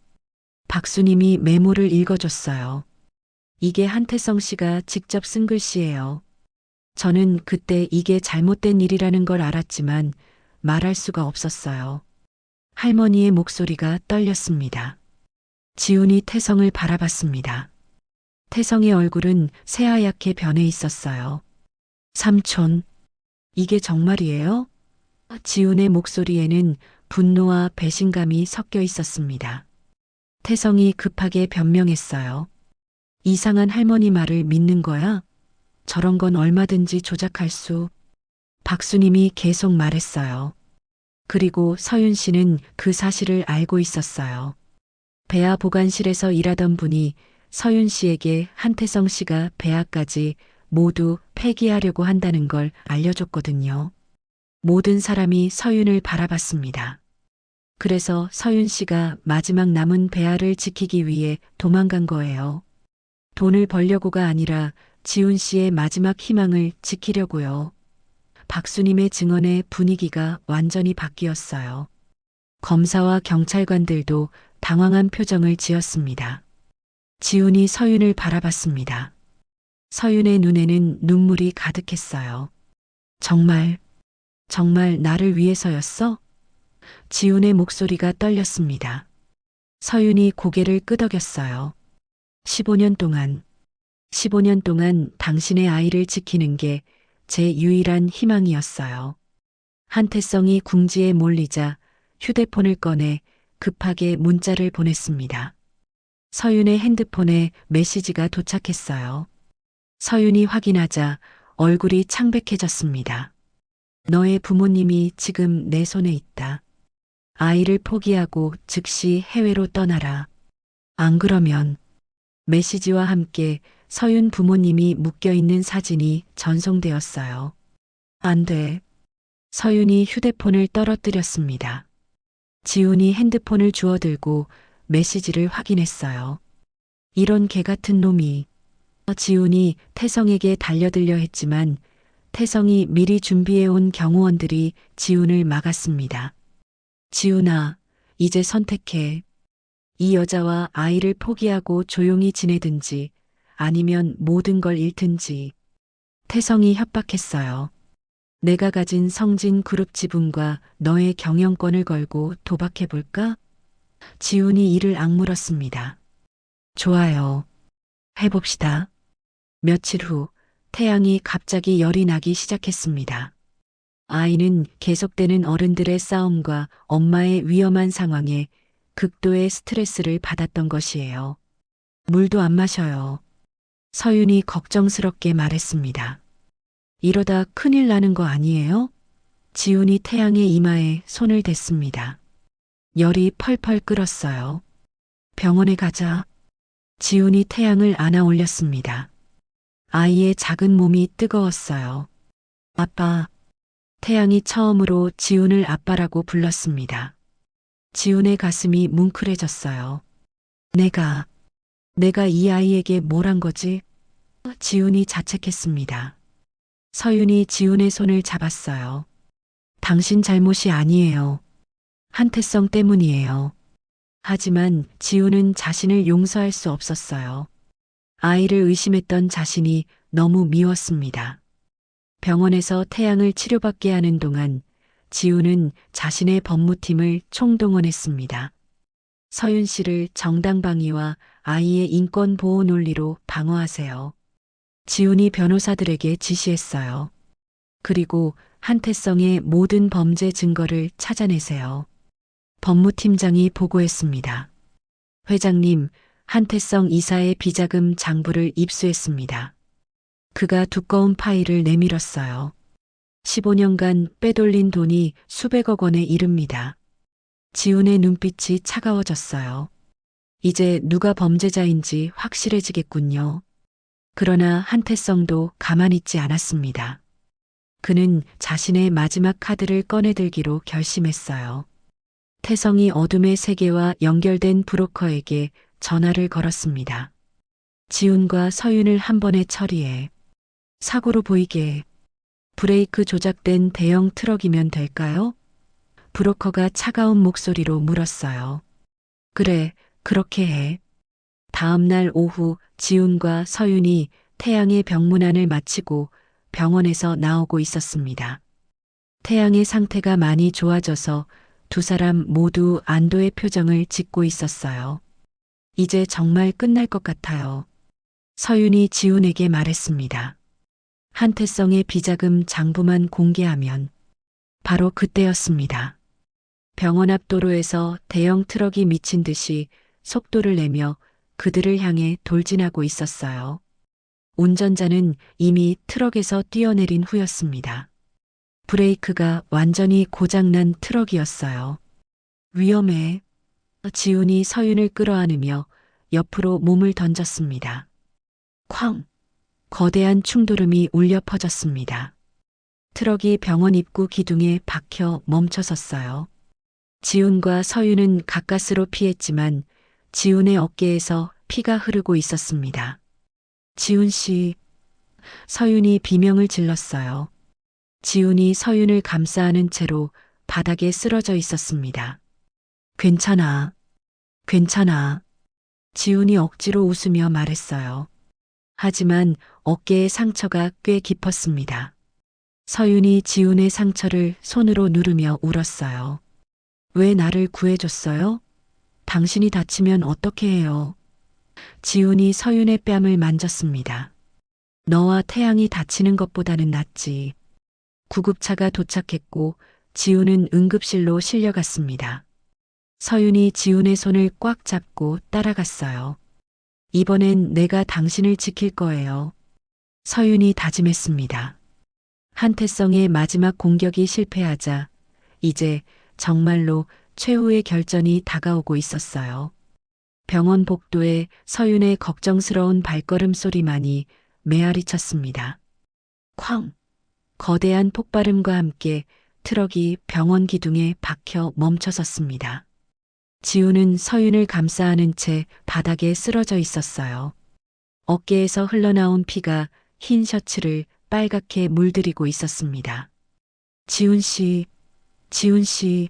박수님이 메모를 읽어줬어요. 이게 한태성 씨가 직접 쓴 글씨예요. 저는 그때 이게 잘못된 일이라는 걸 알았지만 말할 수가 없었어요. 할머니의 목소리가 떨렸습니다. 지훈이 태성을 바라봤습니다. 태성의 얼굴은 새하얗게 변해 있었어요. 삼촌, 이게 정말이에요? 지훈의 목소리에는 분노와 배신감이 섞여 있었습니다. 태성이 급하게 변명했어요. 이상한 할머니 말을 믿는 거야? 저런 건 얼마든지 조작할 수. 박수님이 계속 말했어요. 그리고 서윤 씨는 그 사실을 알고 있었어요. 배아 보관실에서 일하던 분이 서윤 씨에게 한태성 씨가 배아까지 모두 폐기하려고 한다는 걸 알려줬거든요. 모든 사람이 서윤을 바라봤습니다. 그래서 서윤 씨가 마지막 남은 배아를 지키기 위해 도망간 거예요. 돈을 벌려고가 아니라 지훈 씨의 마지막 희망을 지키려고요. 박수님의 증언에 분위기가 완전히 바뀌었어요. 검사와 경찰관들도 당황한 표정을 지었습니다. 지훈이 서윤을 바라봤습니다. 서윤의 눈에는 눈물이 가득했어요. 정말 나를 위해서였어? 지훈의 목소리가 떨렸습니다. 서윤이 고개를 끄덕였어요. 15년 동안 당신의 아이를 지키는 게 제 유일한 희망이었어요. 한태성이 궁지에 몰리자 휴대폰을 꺼내 급하게 문자를 보냈습니다. 서윤의 핸드폰에 메시지가 도착했어요. 서윤이 확인하자 얼굴이 창백해졌습니다. 너의 부모님이 지금 내 손에 있다. 아이를 포기하고 즉시 해외로 떠나라. 안 그러면 메시지와 함께 서윤 부모님이 묶여있는 사진이 전송되었어요. 안 돼. 서윤이 휴대폰을 떨어뜨렸습니다. 지훈이 핸드폰을 주워들고 메시지를 확인했어요. 이런 개 같은 놈이. 지훈이 태성에게 달려들려 했지만 태성이 미리 준비해온 경호원들이 지훈을 막았습니다. 지훈아, 이제 선택해. 이 여자와 아이를 포기하고 조용히 지내든지 아니면 모든 걸 잃든지. 태성이 협박했어요. 내가 가진 성진 그룹 지분과 너의 경영권을 걸고 도박해볼까? 지훈이 이를 악물었습니다. 좋아요. 해봅시다. 며칠 후 태양이 갑자기 열이 나기 시작했습니다. 아이는 계속되는 어른들의 싸움과 엄마의 위험한 상황에 극도의 스트레스를 받았던 것이에요. 물도 안 마셔요. 서윤이 걱정스럽게 말했습니다. 이러다 큰일 나는 거 아니에요? 지훈이 태양의 이마에 손을 댔습니다. 열이 펄펄 끓었어요. 병원에 가자. 지훈이 태양을 안아 올렸습니다. 아이의 작은 몸이 뜨거웠어요. 아빠. 태양이 처음으로 지훈을 아빠라고 불렀습니다. 지훈의 가슴이 뭉클해졌어요. 내가 이 아이에게 뭘 한 거지? 지훈이 자책했습니다. 서윤이 지훈의 손을 잡았어요. 당신 잘못이 아니에요. 한태성 때문이에요. 하지만 지훈은 자신을 용서할 수 없었어요. 아이를 의심했던 자신이 너무 미웠습니다. 병원에서 태양을 치료받게 하는 동안 지훈은 자신의 법무팀을 총동원했습니다. 서윤 씨를 정당방위와 아이의 인권 보호 논리로 방어하세요. 지훈이 변호사들에게 지시했어요. 그리고 한태성의 모든 범죄 증거를 찾아내세요. 법무팀장이 보고했습니다. 회장님, 한태성 이사의 비자금 장부를 입수했습니다. 그가 두꺼운 파일을 내밀었어요. 15년간 빼돌린 돈이 수백억 원에 이릅니다. 지훈의 눈빛이 차가워졌어요. 이제 누가 범죄자인지 확실해지겠군요. 그러나 한태성도 가만히 있지 않았습니다. 그는 자신의 마지막 카드를 꺼내들기로 결심했어요. 태성이 어둠의 세계와 연결된 브로커에게 전화를 걸었습니다. 지훈과 서윤을 한 번에 처리해. 사고로 보이게. 브레이크 조작된 대형 트럭이면 될까요? 브로커가 차가운 목소리로 물었어요. 그래, 그렇게 해. 다음 날 오후 지훈과 서윤이 태양의 병문안을 마치고 병원에서 나오고 있었습니다. 태양의 상태가 많이 좋아져서 두 사람 모두 안도의 표정을 짓고 있었어요. 이제 정말 끝날 것 같아요. 서윤이 지훈에게 말했습니다. 한태성의 비자금 장부만 공개하면. 바로 그때였습니다. 병원 앞 도로에서 대형 트럭이 미친 듯이 속도를 내며 그들을 향해 돌진하고 있었어요. 운전자는 이미 트럭에서 뛰어내린 후였습니다. 브레이크가 완전히 고장난 트럭이었어요. 위험해. 지훈이 서윤을 끌어안으며 옆으로 몸을 던졌습니다. 쾅! 거대한 충돌음이 울려 퍼졌습니다. 트럭이 병원 입구 기둥에 박혀 멈춰섰어요. 지훈과 서윤은 가까스로 피했지만 지훈의 어깨에서 피가 흐르고 있었습니다. 지훈 씨, 서윤이 비명을 질렀어요. 지훈이 서윤을 감싸 안은 채로 바닥에 쓰러져 있었습니다. 괜찮아. 괜찮아. 지훈이 억지로 웃으며 말했어요. 하지만 어깨에 상처가 꽤 깊었습니다. 서윤이 지훈의 상처를 손으로 누르며 울었어요. 왜 나를 구해줬어요? 당신이 다치면 어떻게 해요? 지훈이 서윤의 뺨을 만졌습니다. 너와 태양이 다치는 것보다는 낫지. 구급차가 도착했고 지훈은 응급실로 실려갔습니다. 서윤이 지훈의 손을 꽉 잡고 따라갔어요. 이번엔 내가 당신을 지킬 거예요. 서윤이 다짐했습니다. 한태성의 마지막 공격이 실패하자 이제 정말로 최후의 결전이 다가오고 있었어요. 병원 복도에 서윤의 걱정스러운 발걸음 소리만이 메아리 쳤습니다. 쾅! 거대한 폭발음과 함께 트럭이 병원 기둥에 박혀 멈춰섰습니다. 지훈은 서윤을 감싸 안은 채 바닥에 쓰러져 있었어요. 어깨에서 흘러나온 피가 흰 셔츠를 빨갛게 물들이고 있었습니다. 지훈 씨, 지훈 씨.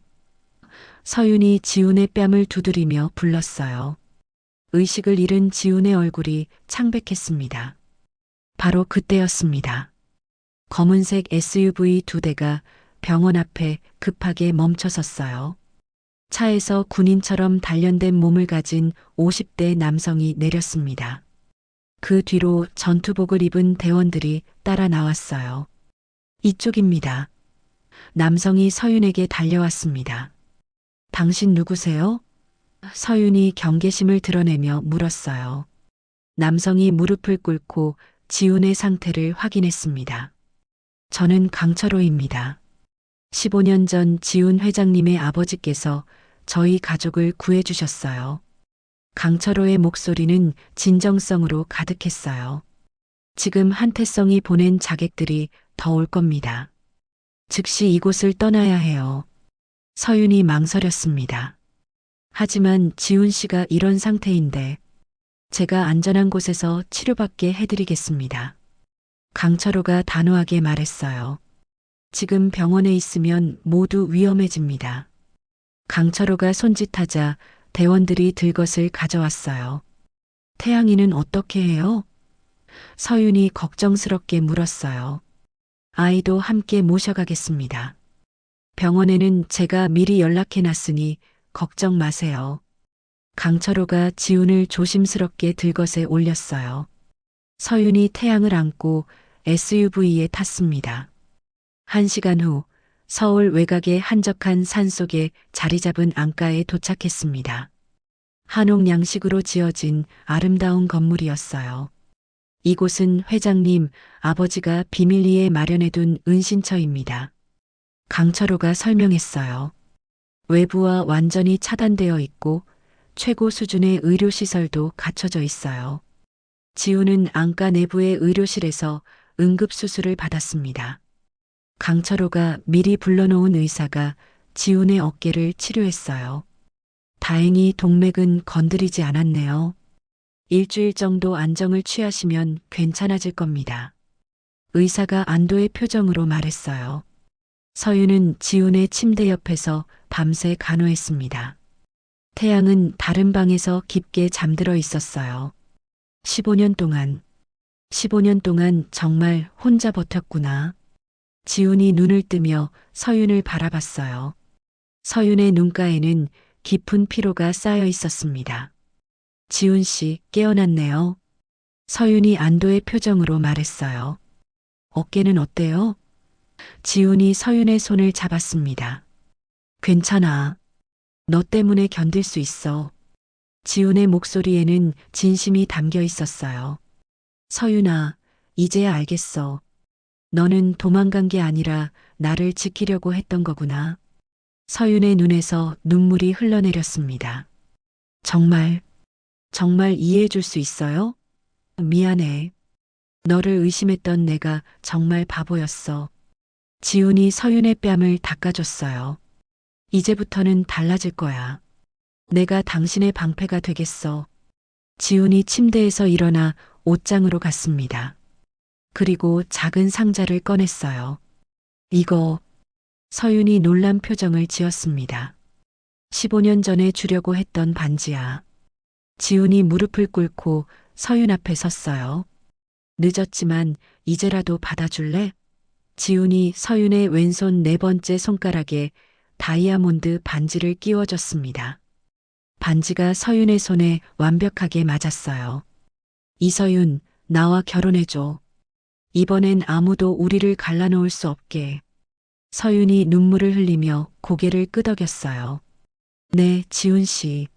서윤이 지훈의 뺨을 두드리며 불렀어요. 의식을 잃은 지훈의 얼굴이 창백했습니다. 바로 그때였습니다. 검은색 SUV 2대가 병원 앞에 급하게 멈춰섰어요. 차에서 군인처럼 단련된 몸을 가진 50대 남성이 내렸습니다. 그 뒤로 전투복을 입은 대원들이 따라 나왔어요. 이쪽입니다. 남성이 서윤에게 달려왔습니다. 당신 누구세요? 서윤이 경계심을 드러내며 물었어요. 남성이 무릎을 꿇고 지훈의 상태를 확인했습니다. 저는 강철호입니다. 15년 전 지훈 회장님의 아버지께서 저희 가족을 구해주셨어요. 강철호의 목소리는 진정성으로 가득했어요. 지금 한태성이 보낸 자객들이 더 올 겁니다. 즉시 이곳을 떠나야 해요. 서윤이 망설였습니다. 하지만 지훈 씨가 이런 상태인데 제가 안전한 곳에서 치료받게 해드리겠습니다. 강철호가 단호하게 말했어요. 지금 병원에 있으면 모두 위험해집니다. 강철호가 손짓하자 대원들이 들것을 가져왔어요. 태양이는 어떻게 해요? 서윤이 걱정스럽게 물었어요. 아이도 함께 모셔가겠습니다. 병원에는 제가 미리 연락해놨으니 걱정 마세요. 강철호가 지훈을 조심스럽게 들것에 올렸어요. 서윤이 태양을 안고 SUV에 탔습니다. 1시간 후 서울 외곽의 한적한 산속에 자리 잡은 안가에 도착했습니다. 한옥 양식으로 지어진 아름다운 건물이었어요. 이곳은 회장님 아버지가 비밀리에 마련해둔 은신처입니다. 강철호가 설명했어요. 외부와 완전히 차단되어 있고 최고 수준의 의료시설도 갖춰져 있어요. 지훈은 안가 내부의 의료실에서 응급수술을 받았습니다. 강철호가 미리 불러놓은 의사가 지훈의 어깨를 치료했어요. 다행히 동맥은 건드리지 않았네요. 일주일 정도 안정을 취하시면 괜찮아질 겁니다. 의사가 안도의 표정으로 말했어요. 서윤은 지훈의 침대 옆에서 밤새 간호했습니다. 태양은 다른 방에서 깊게 잠들어 있었어요. 15년 동안 정말 혼자 버텼구나. 지훈이 눈을 뜨며 서윤을 바라봤어요. 서윤의 눈가에는 깊은 피로가 쌓여 있었습니다. 지훈 씨, 깨어났네요. 서윤이 안도의 표정으로 말했어요. 어깨는 어때요? 지훈이 서윤의 손을 잡았습니다. 괜찮아. 너 때문에 견딜 수 있어. 지훈의 목소리에는 진심이 담겨 있었어요. 서윤아, 이제야 알겠어. 너는 도망간 게 아니라 나를 지키려고 했던 거구나. 서윤의 눈에서 눈물이 흘러내렸습니다. 정말, 정말 이해해 줄 수 있어요? 미안해. 너를 의심했던 내가 정말 바보였어. 지훈이 서윤의 뺨을 닦아줬어요. 이제부터는 달라질 거야. 내가 당신의 방패가 되겠어. 지훈이 침대에서 일어나 옷장으로 갔습니다. 그리고 작은 상자를 꺼냈어요. 이거, 서윤이 놀란 표정을 지었습니다. 15년 전에 주려고 했던 반지야. 지훈이 무릎을 꿇고 서윤 앞에 섰어요. 늦었지만 이제라도 받아줄래? 지훈이 서윤의 왼손 네 번째 손가락에 다이아몬드 반지를 끼워줬습니다. 반지가 서윤의 손에 완벽하게 맞았어요. 이서윤, 나와 결혼해줘. 이번엔 아무도 우리를 갈라놓을 수 없게. 서윤이 눈물을 흘리며 고개를 끄덕였어요. 네, 지훈 씨.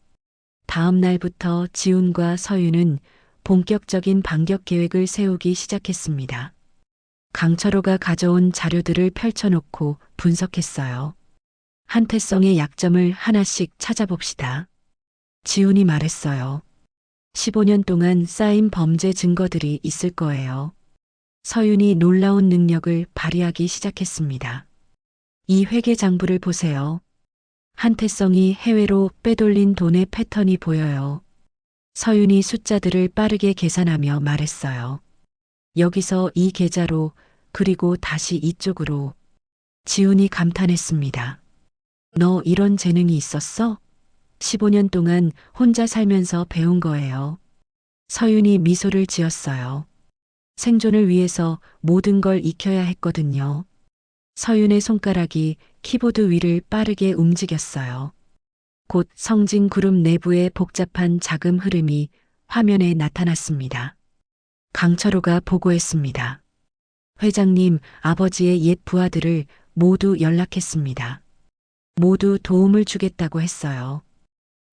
다음 날부터 지훈과 서윤은 본격적인 반격 계획을 세우기 시작했습니다. 강철호가 가져온 자료들을 펼쳐놓고 분석했어요. 한태성의 약점을 하나씩 찾아봅시다. 지훈이 말했어요. 15년 동안 쌓인 범죄 증거들이 있을 거예요. 서윤이 놀라운 능력을 발휘하기 시작했습니다. 이 회계 장부를 보세요. 한태성이 해외로 빼돌린 돈의 패턴이 보여요. 서윤이 숫자들을 빠르게 계산하며 말했어요. 여기서 이 계좌로 그리고 다시 이쪽으로. 지훈이 감탄했습니다. 너 이런 재능이 있었어? 15년 동안 혼자 살면서 배운 거예요. 서윤이 미소를 지었어요. 생존을 위해서 모든 걸 익혀야 했거든요. 서윤의 손가락이 키보드 위를 빠르게 움직였어요. 곧 성진 그룹 내부의 복잡한 자금 흐름이 화면에 나타났습니다. 강철호가 보고했습니다. 회장님, 아버지의 옛 부하들을 모두 연락했습니다. 모두 도움을 주겠다고 했어요.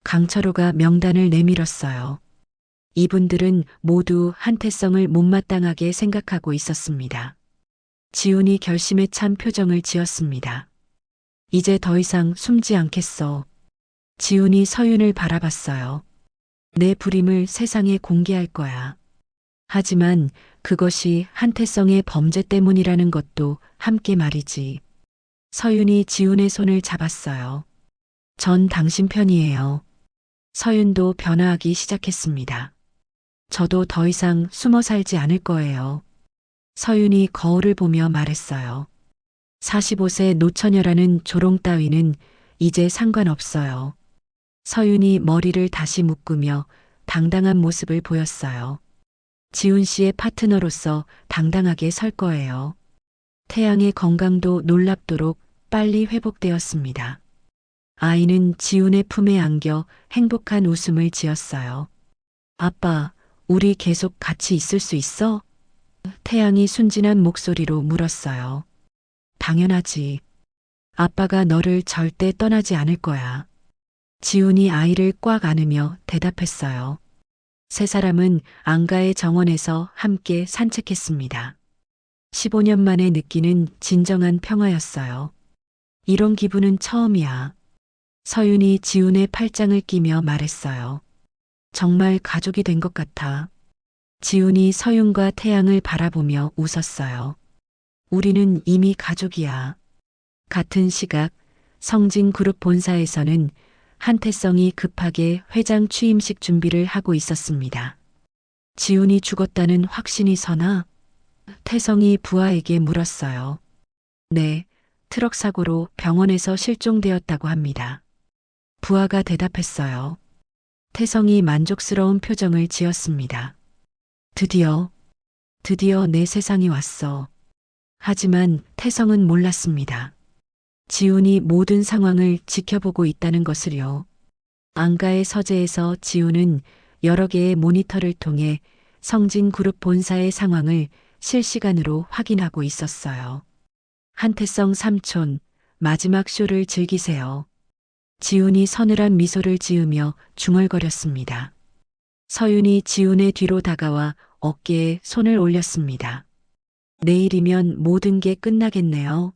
강철호가 명단을 내밀었어요. 이분들은 모두 한태성을 못마땅하게 생각하고 있었습니다. 지훈이 결심에 찬 표정을 지었습니다. 이제 더 이상 숨지 않겠어. 지훈이 서윤을 바라봤어요. 내 불임을 세상에 공개할 거야. 하지만 그것이 한태성의 범죄 때문이라는 것도 함께 말이지. 서윤이 지훈의 손을 잡았어요. 전 당신 편이에요. 서윤도 변화하기 시작했습니다. 저도 더 이상 숨어 살지 않을 거예요. 서윤이 거울을 보며 말했어요. 45세 노처녀라는 조롱 따위는 이제 상관없어요. 서윤이 머리를 다시 묶으며 당당한 모습을 보였어요. 지훈 씨의 파트너로서 당당하게 설 거예요. 태양의 건강도 놀랍도록 빨리 회복되었습니다. 아이는 지훈의 품에 안겨 행복한 웃음을 지었어요. 아빠, 우리 계속 같이 있을 수 있어? 태양이 순진한 목소리로 물었어요. 당연하지. 아빠가 너를 절대 떠나지 않을 거야. 지훈이 아이를 꽉 안으며 대답했어요. 세 사람은 안가의 정원에서 함께 산책했습니다. 15년 만에 느끼는 진정한 평화였어요. 이런 기분은 처음이야. 서윤이 지훈의 팔짱을 끼며 말했어요. 정말 가족이 된 것 같아. 지훈이 서윤과 태양을 바라보며 웃었어요. 우리는 이미 가족이야. 같은 시각 성진 그룹 본사에서는 한태성이 급하게 회장 취임식 준비를 하고 있었습니다. 지훈이 죽었다는 확신이 서나? 태성이 부하에게 물었어요. 네, 트럭 사고로 병원에서 실종되었다고 합니다. 부하가 대답했어요. 태성이 만족스러운 표정을 지었습니다. 드디어 내 세상이 왔어. 하지만 태성은 몰랐습니다. 지훈이 모든 상황을 지켜보고 있다는 것을요. 안가의 서재에서 지훈은 여러 개의 모니터를 통해 성진 그룹 본사의 상황을 실시간으로 확인하고 있었어요. 한태성 삼촌, 마지막 쇼를 즐기세요. 지훈이 서늘한 미소를 지으며 중얼거렸습니다. 서윤이 지훈의 뒤로 다가와 어깨에 손을 올렸습니다. 내일이면 모든 게 끝나겠네요.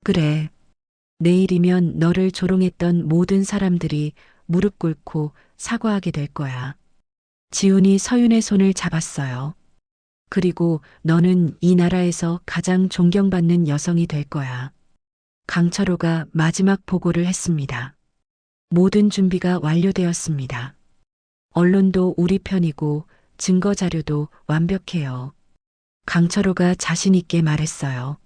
그래. 내일이면 너를 조롱했던 모든 사람들이 무릎 꿇고 사과하게 될 거야. 지훈이 서윤의 손을 잡았어요. 그리고 너는 이 나라에서 가장 존경받는 여성이 될 거야. 강철호가 마지막 보고를 했습니다. 모든 준비가 완료되었습니다. 언론도 우리 편이고 증거 자료도 완벽해요. 강철호가 자신 있게 말했어요.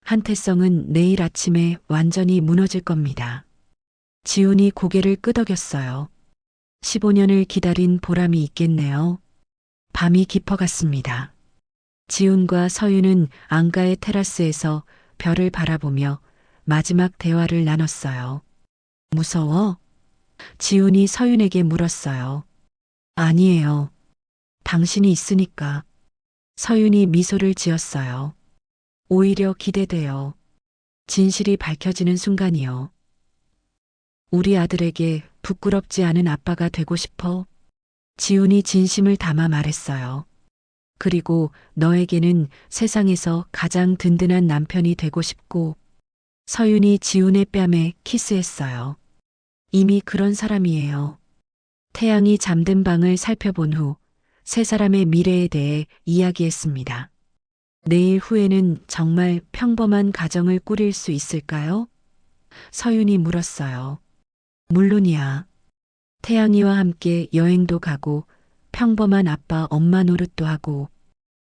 한태성은 내일 아침에 완전히 무너질 겁니다. 지훈이 고개를 끄덕였어요. 15년을 기다린 보람이 있겠네요. 밤이 깊어갔습니다. 지훈과 서윤은 안가의 테라스에서 별을 바라보며 마지막 대화를 나눴어요. 무서워? 지훈이 서윤에게 물었어요. 아니에요. 당신이 있으니까. 서윤이 미소를 지었어요. 오히려 기대돼요. 진실이 밝혀지는 순간이요. 우리 아들에게 부끄럽지 않은 아빠가 되고 싶어. 지훈이 진심을 담아 말했어요. 그리고 너에게는 세상에서 가장 든든한 남편이 되고 싶고. 서윤이 지훈의 뺨에 키스했어요. 이미 그런 사람이에요. 태양이 잠든 방을 살펴본 후 세 사람의 미래에 대해 이야기했습니다. 내일 후에는 정말 평범한 가정을 꾸릴 수 있을까요? 서윤이 물었어요. 물론이야. 태양이와 함께 여행도 가고 평범한 아빠 엄마 노릇도 하고.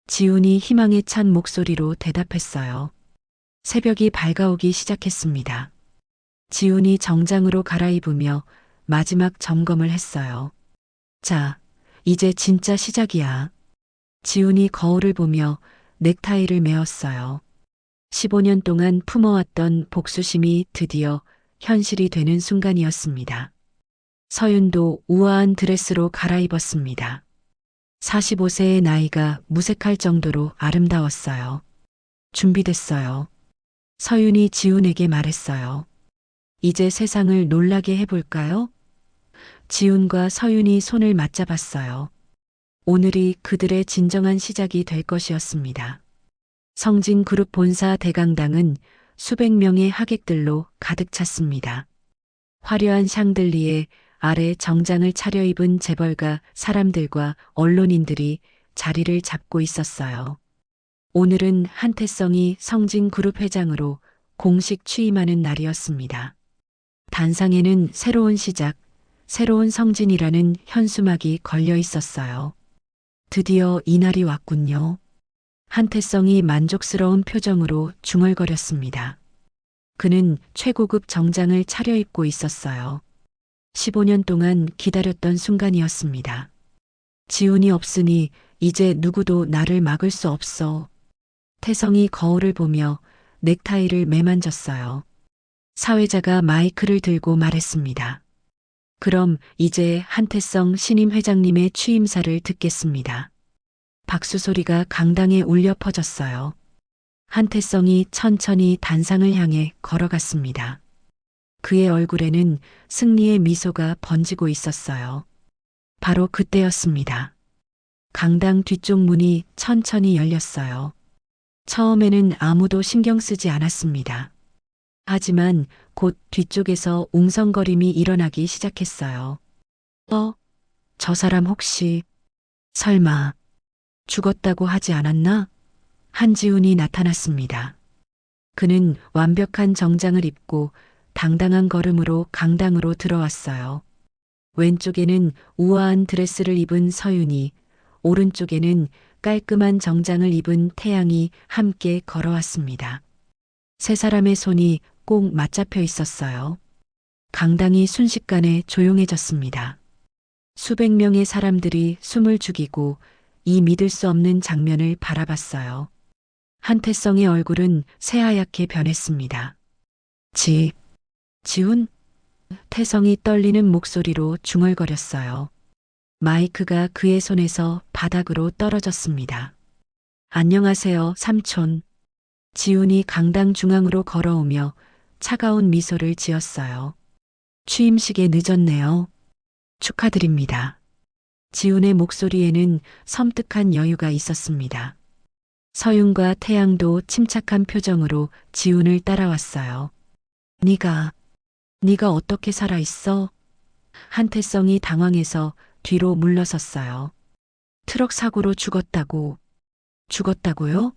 지훈이 희망에 찬 목소리로 대답했어요. 새벽이 밝아오기 시작했습니다. 지훈이 정장으로 갈아입으며 마지막 점검을 했어요. 자, 이제 진짜 시작이야. 지훈이 거울을 보며 넥타이를 메었어요. 15년 동안 품어왔던 복수심이 드디어 현실이 되는 순간이었습니다. 서윤도 우아한 드레스로 갈아입었습니다. 45세의 나이가 무색할 정도로 아름다웠어요. 준비됐어요. 서윤이 지훈에게 말했어요. 이제 세상을 놀라게 해볼까요? 지훈과 서윤이 손을 맞잡았어요. 오늘이 그들의 진정한 시작이 될 것이었습니다. 성진그룹 본사 대강당은 수백 명의 하객들로 가득 찼습니다. 화려한 샹들리에 아래 정장을 차려입은 재벌가 사람들과 언론인들이 자리를 잡고 있었어요. 오늘은 한태성이 성진그룹 회장으로 공식 취임하는 날이었습니다. 단상에는 새로운 시작, 새로운 성진이라는 현수막이 걸려 있었어요. 드디어 이날이 왔군요. 한태성이 만족스러운 표정으로 중얼거렸습니다. 그는 최고급 정장을 차려입고 있었어요. 15년 동안 기다렸던 순간이었습니다. 지훈이 없으니 이제 누구도 나를 막을 수 없어. 태성이 거울을 보며 넥타이를 매만졌어요. 사회자가 마이크를 들고 말했습니다. 그럼 이제 한태성 신임 회장님의 취임사를 듣겠습니다. 박수 소리가 강당에 울려 퍼졌어요. 한태성이 천천히 단상을 향해 걸어갔습니다. 그의 얼굴에는 승리의 미소가 번지고 있었어요. 바로 그때였습니다. 강당 뒤쪽 문이 천천히 열렸어요. 처음에는 아무도 신경 쓰지 않았습니다. 하지만 곧 뒤쪽에서 웅성거림이 일어나기 시작했어요. 저 사람 혹시 설마 죽었다고 하지 않았나? 한지훈이 나타났습니다. 그는 완벽한 정장을 입고 당당한 걸음으로 강당으로 들어왔어요. 왼쪽에는 우아한 드레스를 입은 서윤이, 오른쪽에는 깔끔한 정장을 입은 태양이 함께 걸어왔습니다. 세 사람의 손이 꼭 맞잡혀 있었어요. 강당이 순식간에 조용해졌습니다. 수백 명의 사람들이 숨을 죽이고 이 믿을 수 없는 장면을 바라봤어요. 한태성의 얼굴은 새하얗게 변했습니다. 지훈? 태성이 떨리는 목소리로 중얼거렸어요. 마이크가 그의 손에서 바닥으로 떨어졌습니다. 안녕하세요, 삼촌. 지훈이 강당 중앙으로 걸어오며 차가운 미소를 지었어요. 취임식에 늦었네요. 축하드립니다. 지훈의 목소리에는 섬뜩한 여유가 있었습니다. 서윤과 태양도 침착한 표정으로 지훈을 따라왔어요. 네가 어떻게 살아있어? 한태성이 당황해서 뒤로 물러섰어요. 트럭 사고로 죽었다고. 죽었다고요?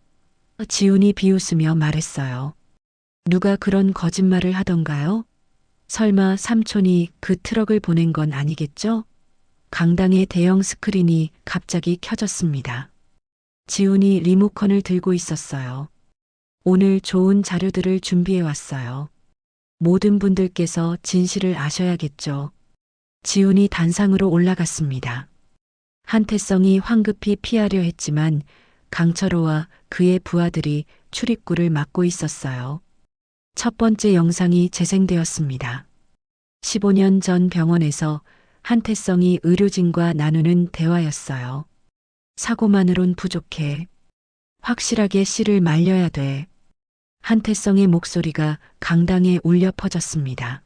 지훈이 비웃으며 말했어요. 누가 그런 거짓말을 하던가요? 설마 삼촌이 그 트럭을 보낸 건 아니겠죠? 강당의 대형 스크린이 갑자기 켜졌습니다. 지훈이 리모컨을 들고 있었어요. 오늘 좋은 자료들을 준비해 왔어요. 모든 분들께서 진실을 아셔야겠죠. 지훈이 단상으로 올라갔습니다. 한태성이 황급히 피하려 했지만 강철호와 그의 부하들이 출입구를 막고 있었어요. 첫 번째 영상이 재생되었습니다. 15년 전 병원에서 한태성이 의료진과 나누는 대화였어요. 사고만으론 부족해. 확실하게 씨를 말려야 돼. 한태성의 목소리가 강당에 울려 퍼졌습니다.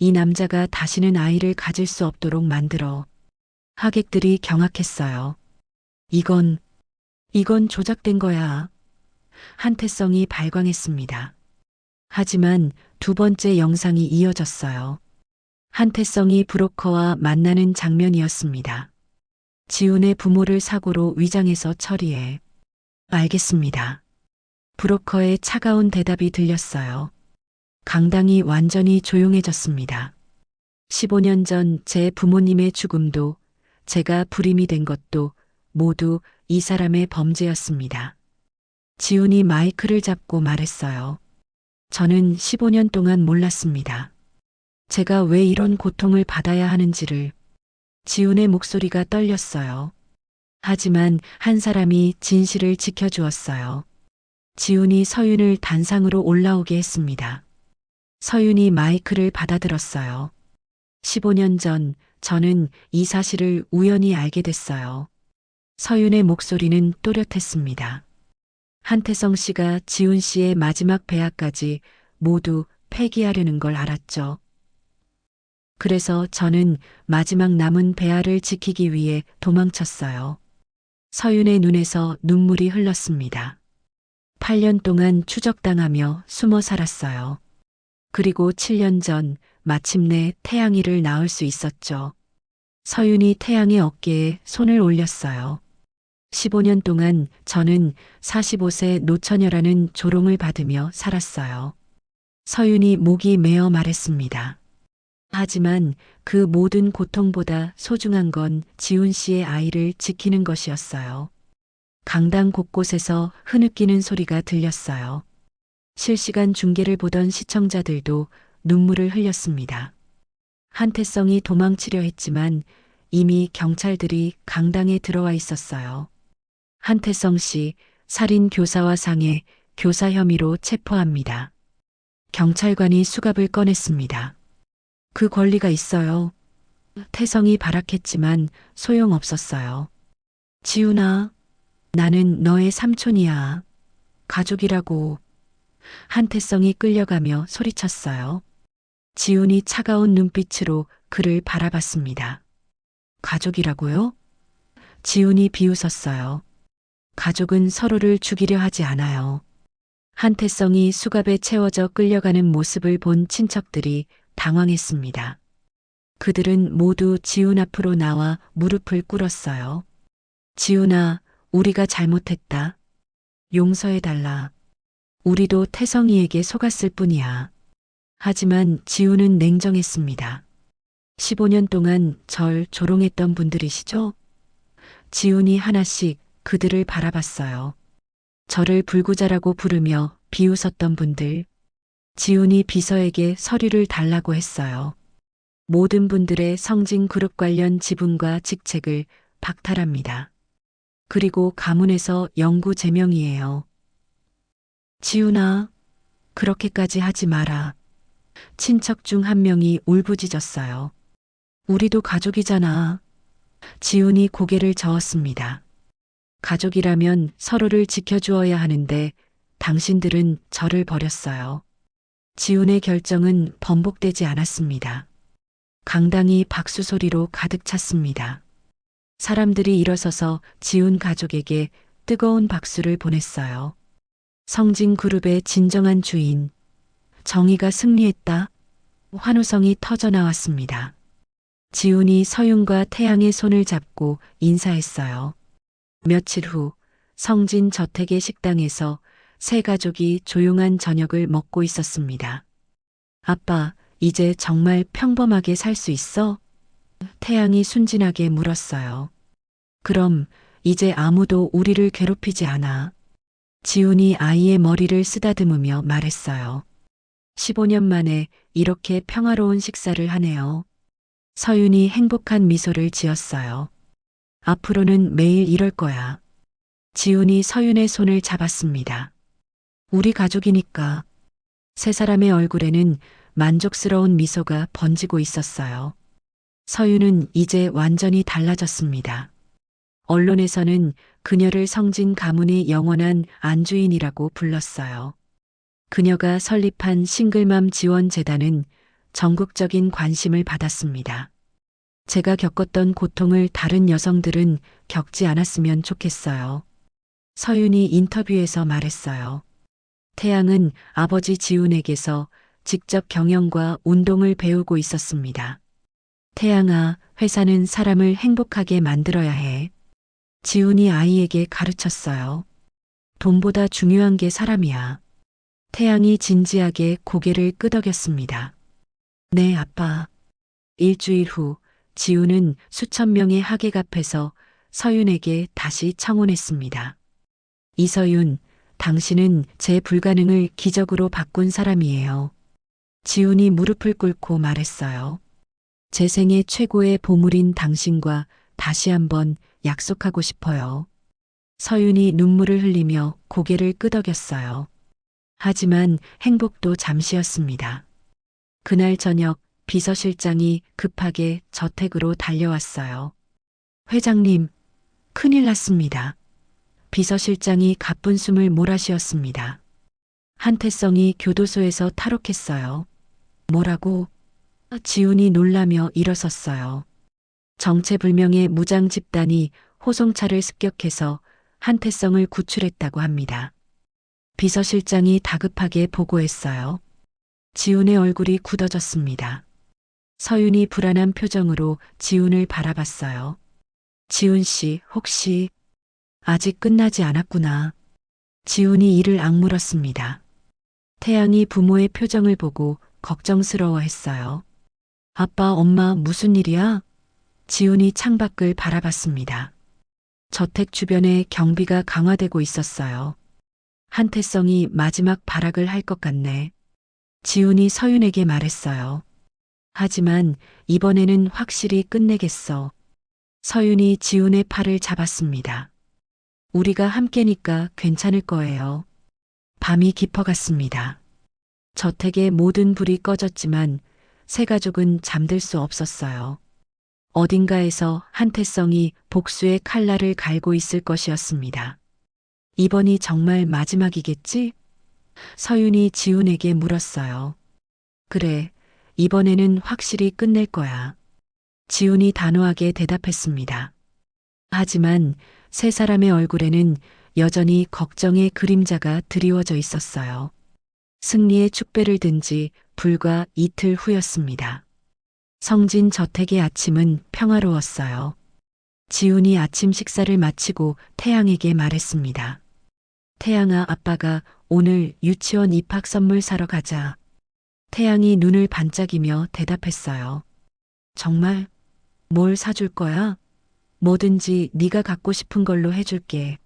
이 남자가 다시는 아이를 가질 수 없도록 만들어. 하객들이 경악했어요. 이건 조작된 거야. 한태성이 발광했습니다. 하지만 두 번째 영상이 이어졌어요. 한태성이 브로커와 만나는 장면이었습니다. 지훈의 부모를 사고로 위장해서 처리해. 알겠습니다. 브로커의 차가운 대답이 들렸어요. 강당이 완전히 조용해졌습니다. 15년 전 제 부모님의 죽음도 제가 불임이 된 것도 모두 이 사람의 범죄였습니다. 지훈이 마이크를 잡고 말했어요. 저는 15년 동안 몰랐습니다. 제가 왜 이런 고통을 받아야 하는지를. 지훈의 목소리가 떨렸어요. 하지만 한 사람이 진실을 지켜주었어요. 지훈이 서윤을 단상으로 올라오게 했습니다. 서윤이 마이크를 받아들었어요. 15년 전 저는 이 사실을 우연히 알게 됐어요. 서윤의 목소리는 또렷했습니다. 한태성 씨가 지훈 씨의 마지막 배아까지 모두 폐기하려는 걸 알았죠. 그래서 저는 마지막 남은 배아를 지키기 위해 도망쳤어요. 서윤의 눈에서 눈물이 흘렀습니다. 8년 동안 추적당하며 숨어 살았어요. 그리고 7년 전 마침내 태양이를 낳을 수 있었죠. 서윤이 태양의 어깨에 손을 올렸어요. 15년 동안 저는 45세 노처녀라는 조롱을 받으며 살았어요. 서윤이 목이 메어 말했습니다. 하지만 그 모든 고통보다 소중한 건 지훈 씨의 아이를 지키는 것이었어요. 강당 곳곳에서 흐느끼는 소리가 들렸어요. 실시간 중계를 보던 시청자들도 눈물을 흘렸습니다. 한태성이 도망치려 했지만 이미 경찰들이 강당에 들어와 있었어요. 한태성 씨 살인 교사와 상해, 교사 혐의로 체포합니다. 경찰관이 수갑을 꺼냈습니다. 그 권리가 있어요. 태성이 발악했지만 소용없었어요. 지훈아, 나는 너의 삼촌이야. 가족이라고. 한태성이 끌려가며 소리쳤어요. 지훈이 차가운 눈빛으로 그를 바라봤습니다. 가족이라고요? 지훈이 비웃었어요. 가족은 서로를 죽이려 하지 않아요. 한태성이 수갑에 채워져 끌려가는 모습을 본 친척들이 당황했습니다. 그들은 모두 지훈 앞으로 나와 무릎을 꿇었어요. 지훈아, 우리가 잘못했다. 용서해달라. 우리도 태성이에게 속았을 뿐이야. 하지만 지훈은 냉정했습니다. 15년 동안 절 조롱했던 분들이시죠? 지훈이 하나씩 그들을 바라봤어요. 저를 불구자라고 부르며 비웃었던 분들. 지훈이 비서에게 서류를 달라고 했어요. 모든 분들의 성진 그룹 관련 지분과 직책을 박탈합니다. 그리고 가문에서 영구 제명이에요. 지훈아, 그렇게까지 하지 마라. 친척 중 한 명이 울부짖었어요. 우리도 가족이잖아. 지훈이 고개를 저었습니다. 가족이라면 서로를 지켜주어야 하는데 당신들은 저를 버렸어요. 지훈의 결정은 번복되지 않았습니다. 강당이 박수 소리로 가득 찼습니다. 사람들이 일어서서 지훈 가족에게 뜨거운 박수를 보냈어요. 성진그룹의 진정한 주인, 정의가 승리했다. 환호성이 터져 나왔습니다. 지훈이 서윤과 태양의 손을 잡고 인사했어요. 며칠 후 성진 저택의 식당에서 세 가족이 조용한 저녁을 먹고 있었습니다. 아빠, 이제 정말 평범하게 살 수 있어? 태양이 순진하게 물었어요. 그럼 이제 아무도 우리를 괴롭히지 않아. 지훈이 아이의 머리를 쓰다듬으며 말했어요. 15년 만에 이렇게 평화로운 식사를 하네요. 서윤이 행복한 미소를 지었어요. 앞으로는 매일 이럴 거야. 지훈이 서윤의 손을 잡았습니다. 우리 가족이니까. 세 사람의 얼굴에는 만족스러운 미소가 번지고 있었어요. 서윤은 이제 완전히 달라졌습니다. 언론에서는 그녀를 성진 가문의 영원한 안주인이라고 불렀어요. 그녀가 설립한 싱글맘 지원재단은 전국적인 관심을 받았습니다. 제가 겪었던 고통을 다른 여성들은 겪지 않았으면 좋겠어요. 서윤이 인터뷰에서 말했어요. 태양은 아버지 지훈에게서 직접 경영과 운동을 배우고 있었습니다. 태양아, 회사는 사람을 행복하게 만들어야 해. 지훈이 아이에게 가르쳤어요. 돈보다 중요한 게 사람이야. 태양이 진지하게 고개를 끄덕였습니다. 네, 아빠. 일주일 후 지훈은 수천 명의 하객 앞에서 서윤에게 다시 청혼했습니다. 이서윤, 당신은 제 불가능을 기적으로 바꾼 사람이에요. 지훈이 무릎을 꿇고 말했어요. 제 생애 최고의 보물인 당신과 다시 한번 약속하고 싶어요. 서윤이 눈물을 흘리며 고개를 끄덕였어요. 하지만 행복도 잠시였습니다. 그날 저녁 비서실장이 급하게 저택으로 달려왔어요. 회장님, 큰일 났습니다. 비서실장이 가쁜 숨을 몰아쉬었습니다. 한태성이 교도소에서 탈옥했어요. 뭐라고? 지훈이 놀라며 일어섰어요. 정체불명의 무장 집단이 호송차를 습격해서 한태성을 구출했다고 합니다. 비서실장이 다급하게 보고했어요. 지훈의 얼굴이 굳어졌습니다. 서윤이 불안한 표정으로 지훈을 바라봤어요. 지훈 씨, 혹시 아직 끝나지 않았구나. 지훈이 이를 악물었습니다. 태양이 부모의 표정을 보고 걱정스러워했어요. 아빠, 엄마, 무슨 일이야? 지훈이 창밖을 바라봤습니다. 저택 주변에 경비가 강화되고 있었어요. 한태성이 마지막 발악을 할 것 같네. 지훈이 서윤에게 말했어요. 하지만 이번에는 확실히 끝내겠어. 서윤이 지훈의 팔을 잡았습니다. 우리가 함께니까 괜찮을 거예요. 밤이 깊어갔습니다. 저택의 모든 불이 꺼졌지만 세 가족은 잠들 수 없었어요. 어딘가에서 한태성이 복수의 칼날을 갈고 있을 것이었습니다. 이번이 정말 마지막이겠지? 서윤이 지훈에게 물었어요. 그래, 이번에는 확실히 끝낼 거야. 지훈이 단호하게 대답했습니다. 하지만 세 사람의 얼굴에는 여전히 걱정의 그림자가 드리워져 있었어요. 승리의 축배를 든 지 불과 이틀 후였습니다. 성진 저택의 아침은 평화로웠어요. 지훈이 아침 식사를 마치고 태양에게 말했습니다. 태양아, 아빠가 오늘 유치원 입학 선물 사러 가자. 태양이 눈을 반짝이며 대답했어요. 정말? 뭘 사줄 거야? 뭐든지 네가 갖고 싶은 걸로 해줄게.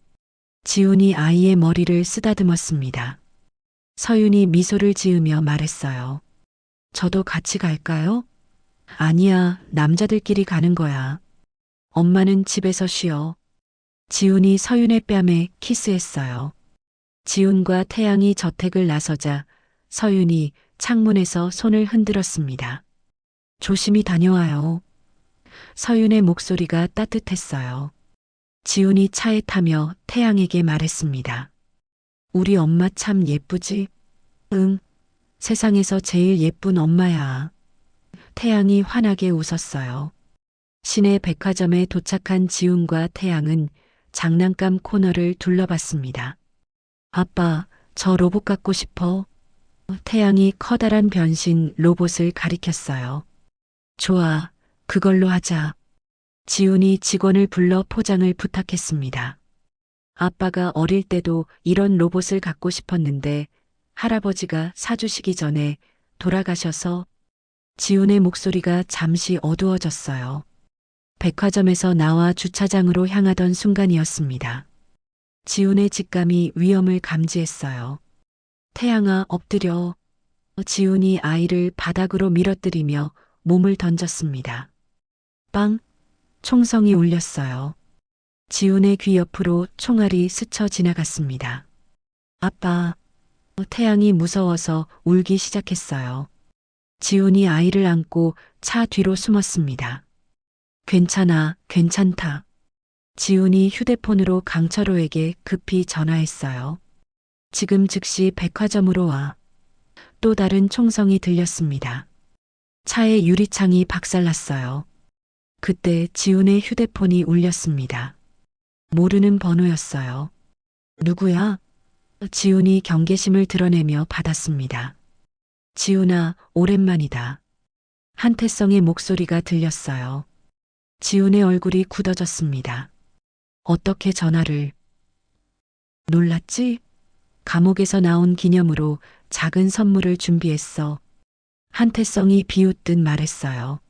지훈이 아이의 머리를 쓰다듬었습니다. 서윤이 미소를 지으며 말했어요. 저도 같이 갈까요? 아니야, 남자들끼리 가는 거야. 엄마는 집에서 쉬어. 지훈이 서윤의 뺨에 키스했어요. 지훈과 태양이 저택을 나서자 서윤이 창문에서 손을 흔들었습니다. 조심히 다녀와요. 서윤의 목소리가 따뜻했어요. 지훈이 차에 타며 태양에게 말했습니다. 우리 엄마 참 예쁘지? 응, 세상에서 제일 예쁜 엄마야. 태양이 환하게 웃었어요. 시내 백화점에 도착한 지훈과 태양은 장난감 코너를 둘러봤습니다. 아빠, 저 로봇 갖고 싶어. 태양이 커다란 변신 로봇을 가리켰어요. 좋아, 그걸로 하자. 지훈이 직원을 불러 포장을 부탁했습니다. 아빠가 어릴 때도 이런 로봇을 갖고 싶었는데 할아버지가 사주시기 전에 돌아가셔서. 지훈의 목소리가 잠시 어두워졌어요. 백화점에서 나와 주차장으로 향하던 순간이었습니다. 지훈의 직감이 위험을 감지했어요. 태양아, 엎드려. 지훈이 아이를 바닥으로 밀어뜨리며 몸을 던졌습니다. 빵! 총성이 울렸어요. 지훈의 귀 옆으로 총알이 스쳐 지나갔습니다. 아빠! 태양이 무서워서 울기 시작했어요. 지훈이 아이를 안고 차 뒤로 숨었습니다. 괜찮아, 괜찮다. 지훈이 휴대폰으로 강철호에게 급히 전화했어요. 지금 즉시 백화점으로 와. 또 다른 총성이 들렸습니다. 차의 유리창이 박살났어요. 그때 지훈의 휴대폰이 울렸습니다. 모르는 번호였어요. 누구야? 지훈이 경계심을 드러내며 받았습니다. 지훈아, 오랜만이다. 한태성의 목소리가 들렸어요. 지훈의 얼굴이 굳어졌습니다. 어떻게 전화를? 놀랐지? 감옥에서 나온 기념으로 작은 선물을 준비했어. 한태성이 비웃듯 말했어요.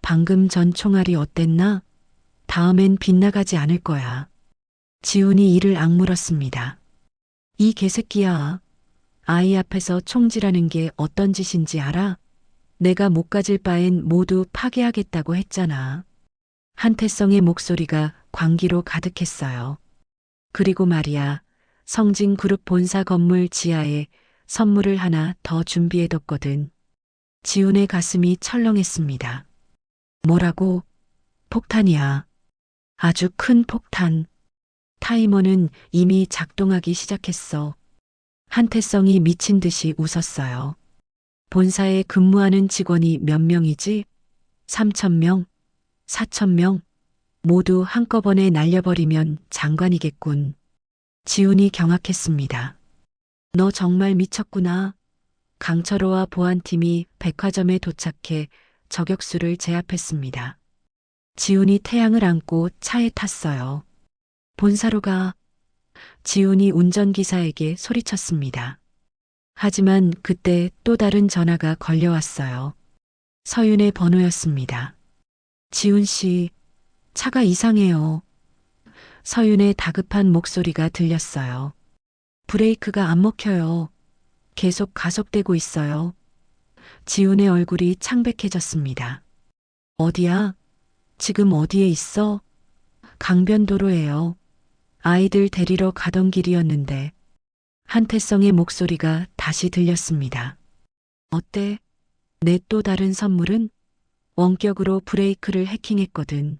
방금 전 총알이 어땠나? 다음엔 빗나가지 않을 거야. 지훈이 이를 악물었습니다. 이 개새끼야. 아이 앞에서 총질하는 게 어떤 짓인지 알아? 내가 못 가질 바엔 모두 파괴하겠다고 했잖아. 한태성의 목소리가 광기로 가득했어요. 그리고 말이야, 성진그룹 본사 건물 지하에 선물을 하나 더 준비해뒀거든. 지훈의 가슴이 철렁했습니다. 뭐라고? 폭탄이야. 아주 큰 폭탄. 타이머는 이미 작동하기 시작했어. 한태성이 미친 듯이 웃었어요. 본사에 근무하는 직원이 몇 명이지? 3,000명? 4,000명? 모두 한꺼번에 날려버리면 장관이겠군. 지훈이 경악했습니다. 너 정말 미쳤구나. 강철호와 보안팀이 백화점에 도착해 저격수를 제압했습니다. 지훈이 태양을 안고 차에 탔어요. 본사로 가. 지훈이 운전기사에게 소리쳤습니다. 하지만 그때 또 다른 전화가 걸려왔어요. 서윤의 번호였습니다. 지훈 씨, 차가 이상해요. 서윤의 다급한 목소리가 들렸어요. 브레이크가 안 먹혀요. 계속 가속되고 있어요. 지훈의 얼굴이 창백해졌습니다. 어디야? 지금 어디에 있어? 강변도로예요. 아이들 데리러 가던 길이었는데. 한태성의 목소리가 다시 들렸습니다. 어때? 내 또 다른 선물은? 원격으로 브레이크를 해킹했거든.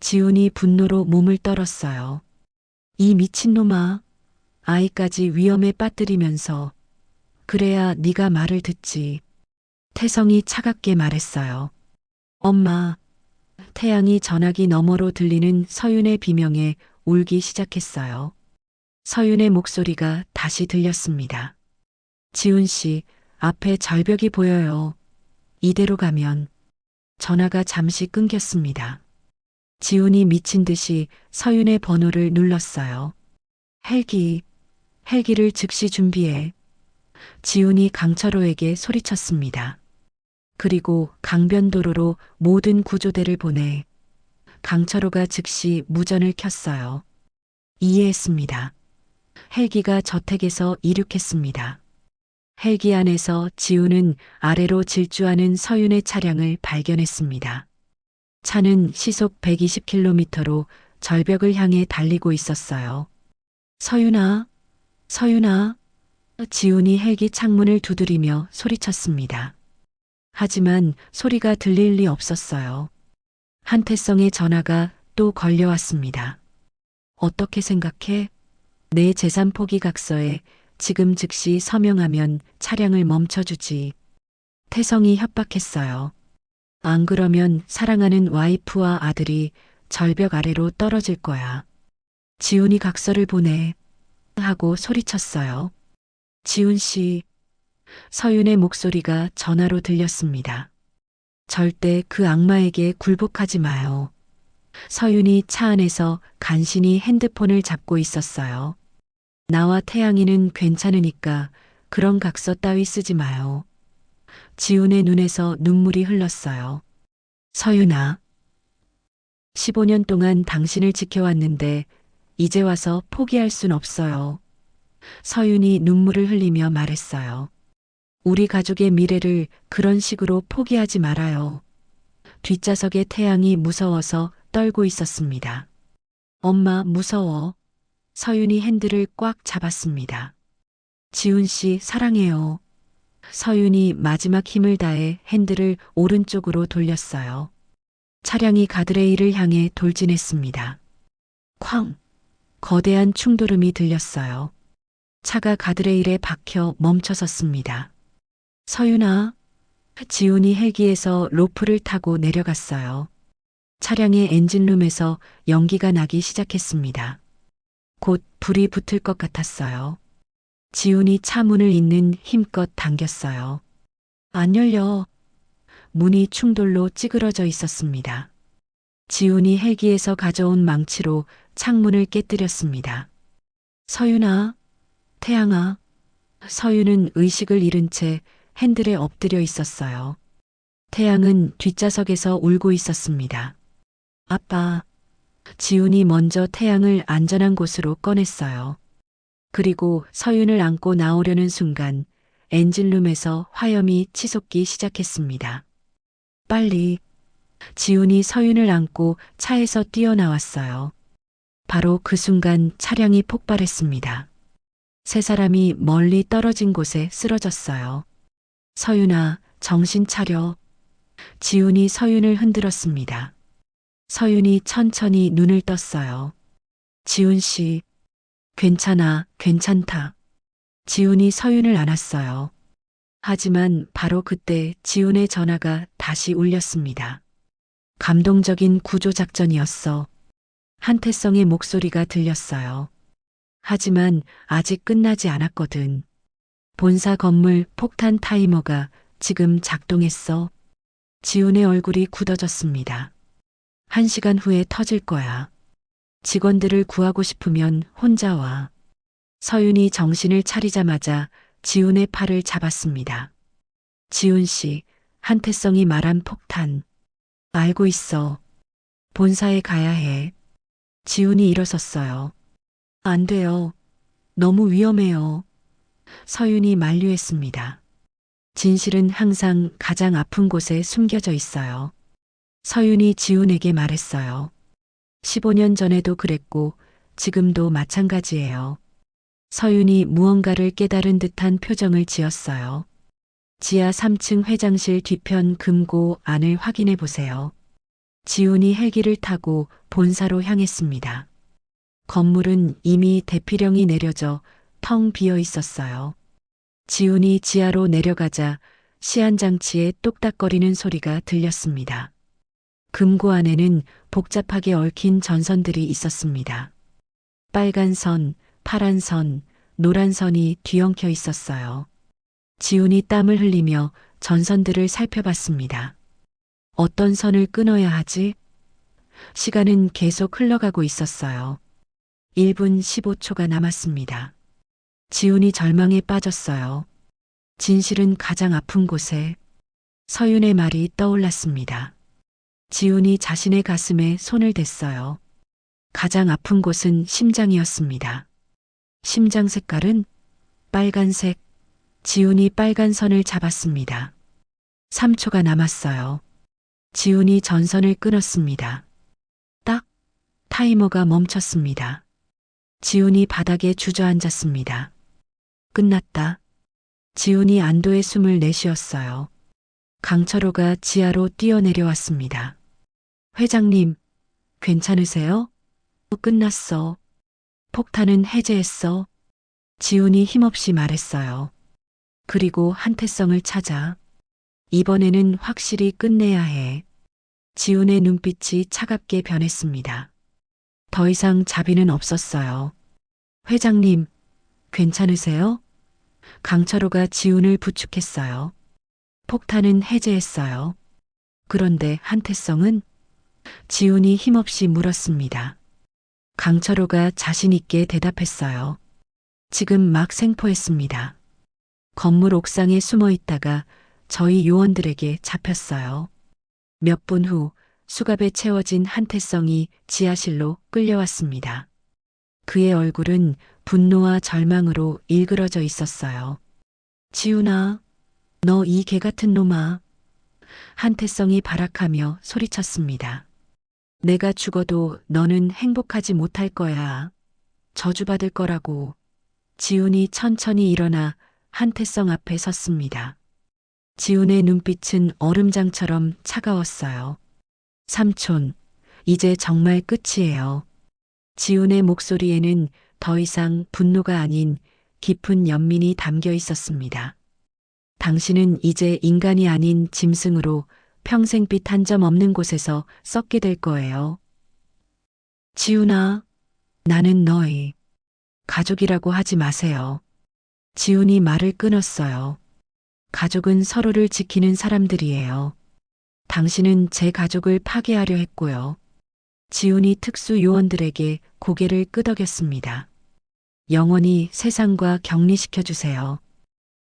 지훈이 분노로 몸을 떨었어요. 이 미친놈아. 아이까지 위험에 빠뜨리면서. 그래야 네가 말을 듣지. 태성이 차갑게 말했어요. 엄마. 태양이 전화기 너머로 들리는 서윤의 비명에 울기 시작했어요. 서윤의 목소리가 다시 들렸습니다. 지훈 씨, 앞에 절벽이 보여요. 이대로 가면. 전화가 잠시 끊겼습니다. 지훈이 미친 듯이 서윤의 번호를 눌렀어요. 헬기를 즉시 준비해. 지훈이 강철호에게 소리쳤습니다. 그리고 강변도로로 모든 구조대를 보내. 강철호가 즉시 무전을 켰어요. 이해했습니다. 헬기가 저택에서 이륙했습니다. 헬기 안에서 지훈은 아래로 질주하는 서윤의 차량을 발견했습니다. 차는 시속 120km로 절벽을 향해 달리고 있었어요. 서윤아, 서윤아. 지훈이 헬기 창문을 두드리며 소리쳤습니다. 하지만 소리가 들릴 리 없었어요. 한태성의 전화가 또 걸려왔습니다. 어떻게 생각해? 내 재산 포기 각서에 지금 즉시 서명하면 차량을 멈춰주지. 태성이 협박했어요. 안 그러면 사랑하는 와이프와 아들이 절벽 아래로 떨어질 거야. 지훈이 각서를 보내. 하고 소리쳤어요. 지훈 씨, 서윤의 목소리가 전화로 들렸습니다. 절대 그 악마에게 굴복하지 마요. 서윤이 차 안에서 간신히 핸드폰을 잡고 있었어요. 나와 태양이는 괜찮으니까 그런 각서 따위 쓰지 마요. 지훈의 눈에서 눈물이 흘렀어요. 서윤아, 15년 동안 당신을 지켜왔는데 이제 와서 포기할 순 없어요. 서윤이 눈물을 흘리며 말했어요. 우리 가족의 미래를 그런 식으로 포기하지 말아요. 뒷좌석에 태양이 무서워서 떨고 있었습니다. 엄마 무서워. 서윤이 핸들을 꽉 잡았습니다. 지훈 씨 사랑해요. 서윤이 마지막 힘을 다해 핸들을 오른쪽으로 돌렸어요. 차량이 가드레일을 향해 돌진했습니다. 쾅! 거대한 충돌음이 들렸어요. 차가 가드레일에 박혀 멈춰섰습니다. 서윤아, 지훈이 헬기에서 로프를 타고 내려갔어요. 차량의 엔진룸에서 연기가 나기 시작했습니다. 곧 불이 붙을 것 같았어요. 지훈이 차 문을 잇는 힘껏 당겼어요. 안 열려. 문이 충돌로 찌그러져 있었습니다. 지훈이 헬기에서 가져온 망치로 창문을 깨뜨렸습니다. 서윤아, 태양아. 서윤은 의식을 잃은 채 핸들에 엎드려 있었어요. 태양은 뒷좌석에서 울고 있었습니다. 아빠. 지훈이 먼저 태양을 안전한 곳으로 꺼냈어요. 그리고 서윤을 안고 나오려는 순간 엔진룸에서 화염이 치솟기 시작했습니다. 빨리. 지훈이 서윤을 안고 차에서 뛰어나왔어요. 바로 그 순간 차량이 폭발했습니다. 세 사람이 멀리 떨어진 곳에 쓰러졌어요. 서윤아, 정신 차려. 지훈이 서윤을 흔들었습니다. 서윤이 천천히 눈을 떴어요. 지훈 씨, 괜찮아, 괜찮다. 지훈이 서윤을 안았어요. 하지만 바로 그때 지훈의 전화가 다시 울렸습니다. 감동적인 구조작전이었어. 한태성의 목소리가 들렸어요. 하지만 아직 끝나지 않았거든. 본사 건물 폭탄 타이머가 지금 작동했어. 지훈의 얼굴이 굳어졌습니다. 1시간 후에 터질 거야. 직원들을 구하고 싶으면 혼자 와. 서윤이 정신을 차리자마자 지훈의 팔을 잡았습니다. 지훈 씨, 한태성이 말한 폭탄. 알고 있어. 본사에 가야 해. 지훈이 일어섰어요. 안 돼요. 너무 위험해요. 서윤이 만류했습니다. 진실은 항상 가장 아픈 곳에 숨겨져 있어요. 서윤이 지훈에게 말했어요. 15년 전에도 그랬고 지금도 마찬가지예요. 서윤이 무언가를 깨달은 듯한 표정을 지었어요. 지하 3층 회장실 뒤편 금고 안을 확인해 보세요. 지훈이 헬기를 타고 본사로 향했습니다. 건물은 이미 대피령이 내려져 텅 비어 있었어요. 지훈이 지하로 내려가자 시한장치에 똑딱거리는 소리가 들렸습니다. 금고 안에는 복잡하게 얽힌 전선들이 있었습니다. 빨간 선, 파란 선, 노란 선이 뒤엉켜 있었어요. 지훈이 땀을 흘리며 전선들을 살펴봤습니다. 어떤 선을 끊어야 하지? 시간은 계속 흘러가고 있었어요. 1분 15초가 남았습니다. 지훈이 절망에 빠졌어요. 진실은 가장 아픈 곳에. 서윤의 말이 떠올랐습니다. 지훈이 자신의 가슴에 손을 댔어요. 가장 아픈 곳은 심장이었습니다. 심장 색깔은 빨간색. 지훈이 빨간 선을 잡았습니다. 3초가 남았어요. 지훈이 전선을 끊었습니다. 딱! 타이머가 멈췄습니다. 지훈이 바닥에 주저앉았습니다. 끝났다. 지훈이 안도의 숨을 내쉬었어요. 강철호가 지하로 뛰어내려왔습니다. 회장님, 괜찮으세요? 끝났어. 폭탄은 해제했어. 지훈이 힘없이 말했어요. 그리고 한태성을 찾아. 이번에는 확실히 끝내야 해. 지훈의 눈빛이 차갑게 변했습니다. 더 이상 자비는 없었어요. 회장님, 괜찮으세요? 강철호가 지훈을 부축했어요. 폭탄은 해제했어요. 그런데 한태성은? 지훈이 힘없이 물었습니다. 강철호가 자신 있게 대답했어요. 지금 막 생포했습니다. 건물 옥상에 숨어 있다가 저희 요원들에게 잡혔어요. 몇 분 후 수갑에 채워진 한태성이 지하실로 끌려왔습니다. 그의 얼굴은 분노와 절망으로 일그러져 있었어요. 지훈아, 너 이 개 같은 놈아. 한태성이 발악하며 소리쳤습니다. 내가 죽어도 너는 행복하지 못할 거야. 저주받을 거라고. 지훈이 천천히 일어나 한태성 앞에 섰습니다. 지훈의 눈빛은 얼음장처럼 차가웠어요. 삼촌, 이제 정말 끝이에요. 지훈의 목소리에는 더 이상 분노가 아닌 깊은 연민이 담겨 있었습니다. 당신은 이제 인간이 아닌 짐승으로 평생빛 한 점 없는 곳에서 썩게 될 거예요. 지훈아, 나는 너희 가족이라고 하지 마세요. 지훈이 말을 끊었어요. 가족은 서로를 지키는 사람들이에요. 당신은 제 가족을 파괴하려 했고요. 지훈이 특수 요원들에게 고개를 끄덕였습니다. 영원히 세상과 격리시켜 주세요.